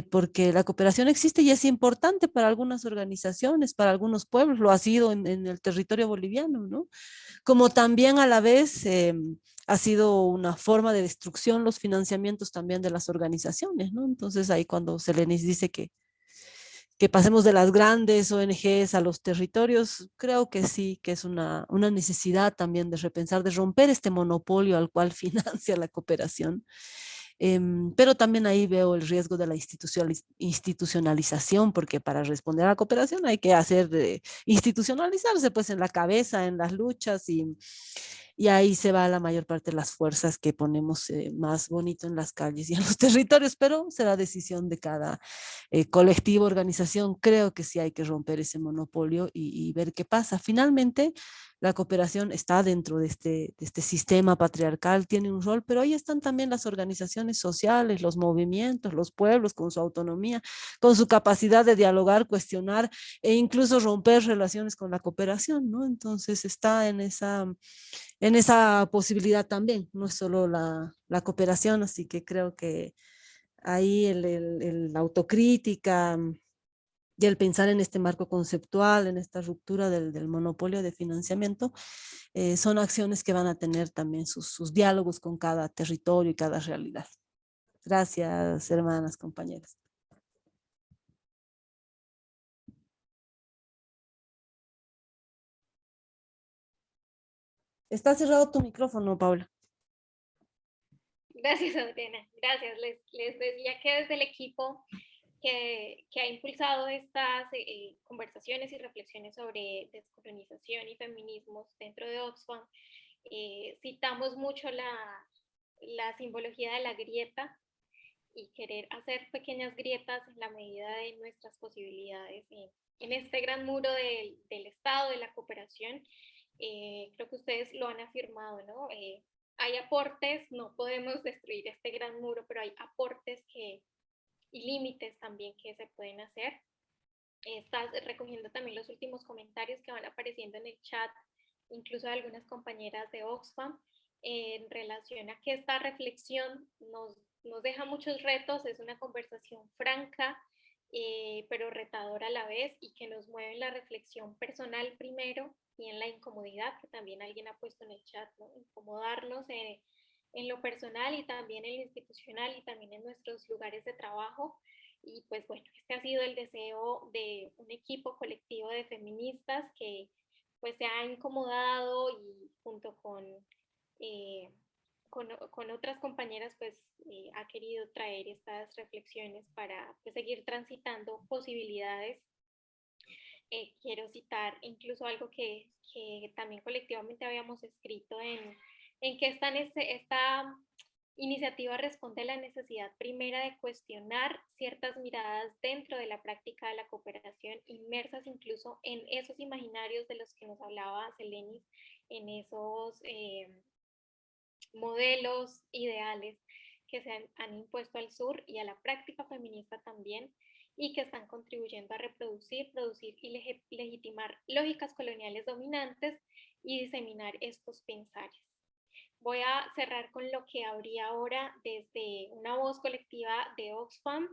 Porque la cooperación existe y es importante para algunas organizaciones, para algunos pueblos, lo ha sido en el territorio boliviano, ¿no? Como también a la vez ha sido una forma de destrucción los financiamientos también de las organizaciones, ¿no? Entonces ahí cuando Selenis dice que pasemos de las grandes ONGs a los territorios, creo que sí, que es una necesidad también de repensar, de romper este monopolio al cual financia la cooperación Pero también ahí veo el riesgo de la institucionalización, porque para responder a la cooperación hay que hacer, institucionalizarse pues en la cabeza, en las luchas, y ahí se va la mayor parte de las fuerzas que ponemos más bonito en las calles y en los territorios, pero será decisión de cada colectivo, organización. Creo que sí hay que romper ese monopolio y ver qué pasa. Finalmente, la cooperación está dentro de este sistema patriarcal, tiene un rol, pero ahí están también las organizaciones sociales, los movimientos, los pueblos con su autonomía, con su capacidad de dialogar, cuestionar e incluso romper relaciones con la cooperación, ¿no? Entonces está en esa posibilidad también, no es solo la cooperación, así que creo que ahí la autocrítica y el pensar en este marco conceptual, en esta ruptura del monopolio de financiamiento, son acciones que van a tener también sus diálogos con cada territorio y cada realidad. Gracias, hermanas, compañeras. Está cerrado tu micrófono, Paula. Gracias, Adriana. Gracias. Les decía que desde el equipo que ha impulsado estas conversaciones y reflexiones sobre descolonización y feminismos dentro de Oxfam, citamos mucho la simbología de la grieta y querer hacer pequeñas grietas en la medida de nuestras posibilidades en este gran muro del Estado, de la cooperación. Creo que ustedes lo han afirmado, ¿no? Hay aportes, no podemos destruir este gran muro, pero hay aportes y límites también que se pueden hacer. Estás recogiendo también los últimos comentarios que van apareciendo en el chat, incluso de algunas compañeras de Oxfam, en relación a que esta reflexión nos deja muchos retos, es una conversación franca, pero retadora a la vez, y que nos mueve en la reflexión personal primero y en la incomodidad, que también alguien ha puesto en el chat, ¿no? Incomodarnos en lo personal y también en lo institucional y también en nuestros lugares de trabajo. Y pues bueno, este ha sido el deseo de un equipo colectivo de feministas que pues se ha incomodado y junto con otras compañeras pues ha querido traer estas reflexiones para pues, seguir transitando posibilidades. Quiero citar incluso algo que también colectivamente habíamos escrito en que esta iniciativa responde a la necesidad primera de cuestionar ciertas miradas dentro de la práctica de la cooperación, inmersas incluso en esos imaginarios de los que nos hablaba Selenis, en esos modelos ideales que se han impuesto al sur y a la práctica feminista también, y que están contribuyendo a reproducir, producir y legitimar lógicas coloniales dominantes y diseminar estos pensares. Voy a cerrar con lo que habría ahora desde una voz colectiva de Oxfam,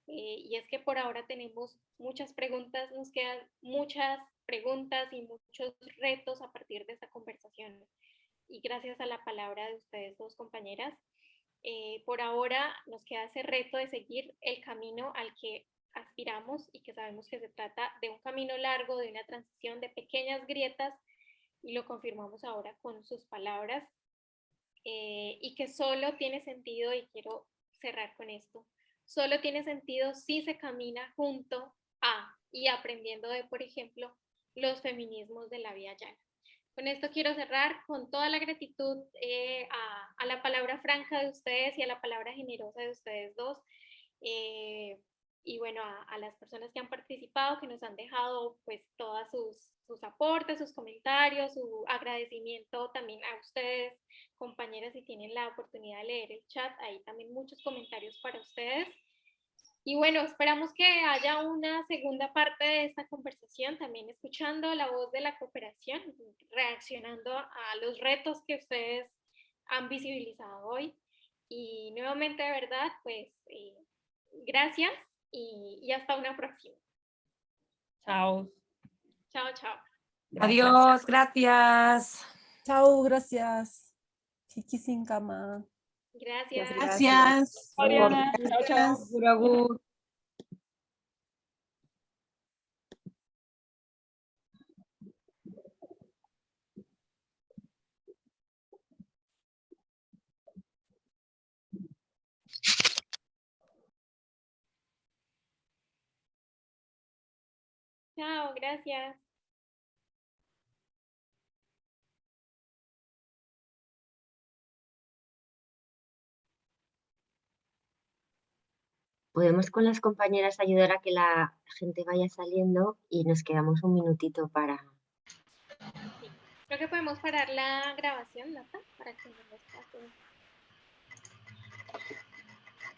y es que por ahora tenemos muchas preguntas, nos quedan muchas preguntas y muchos retos a partir de esta conversación. Y gracias a la palabra de ustedes dos compañeras, por ahora nos queda ese reto de seguir el camino al que aspiramos y que sabemos que se trata de un camino largo, de una transición, de pequeñas grietas, y lo confirmamos ahora con sus palabras, y que solo tiene sentido, y quiero cerrar con esto, solo tiene sentido si se camina junto a y aprendiendo de, por ejemplo, los feminismos de la Vía Llana. Con esto quiero cerrar con toda la gratitud a la palabra franca de ustedes y a la palabra generosa de ustedes dos. Y bueno, a las personas que han participado, que nos han dejado pues todos sus aportes, sus comentarios, su agradecimiento también a ustedes, compañeras, si tienen la oportunidad de leer el chat, ahí también muchos comentarios para ustedes. Y bueno, esperamos que haya una segunda parte de esta conversación, también escuchando la voz de la cooperación, reaccionando a los retos que ustedes han visibilizado hoy. Y nuevamente, de verdad, pues gracias y hasta una próxima. Chao. Chao, chao. Adiós, gracias. Chao, gracias. Chiqui sin cama. Gracias. Gracias. Adriana, chao, chao. Agur. Chao, gracias. Podemos con las compañeras ayudar a que la gente vaya saliendo y nos quedamos un minutito para... Creo que podemos parar la grabación, Nata, para que no nos pase.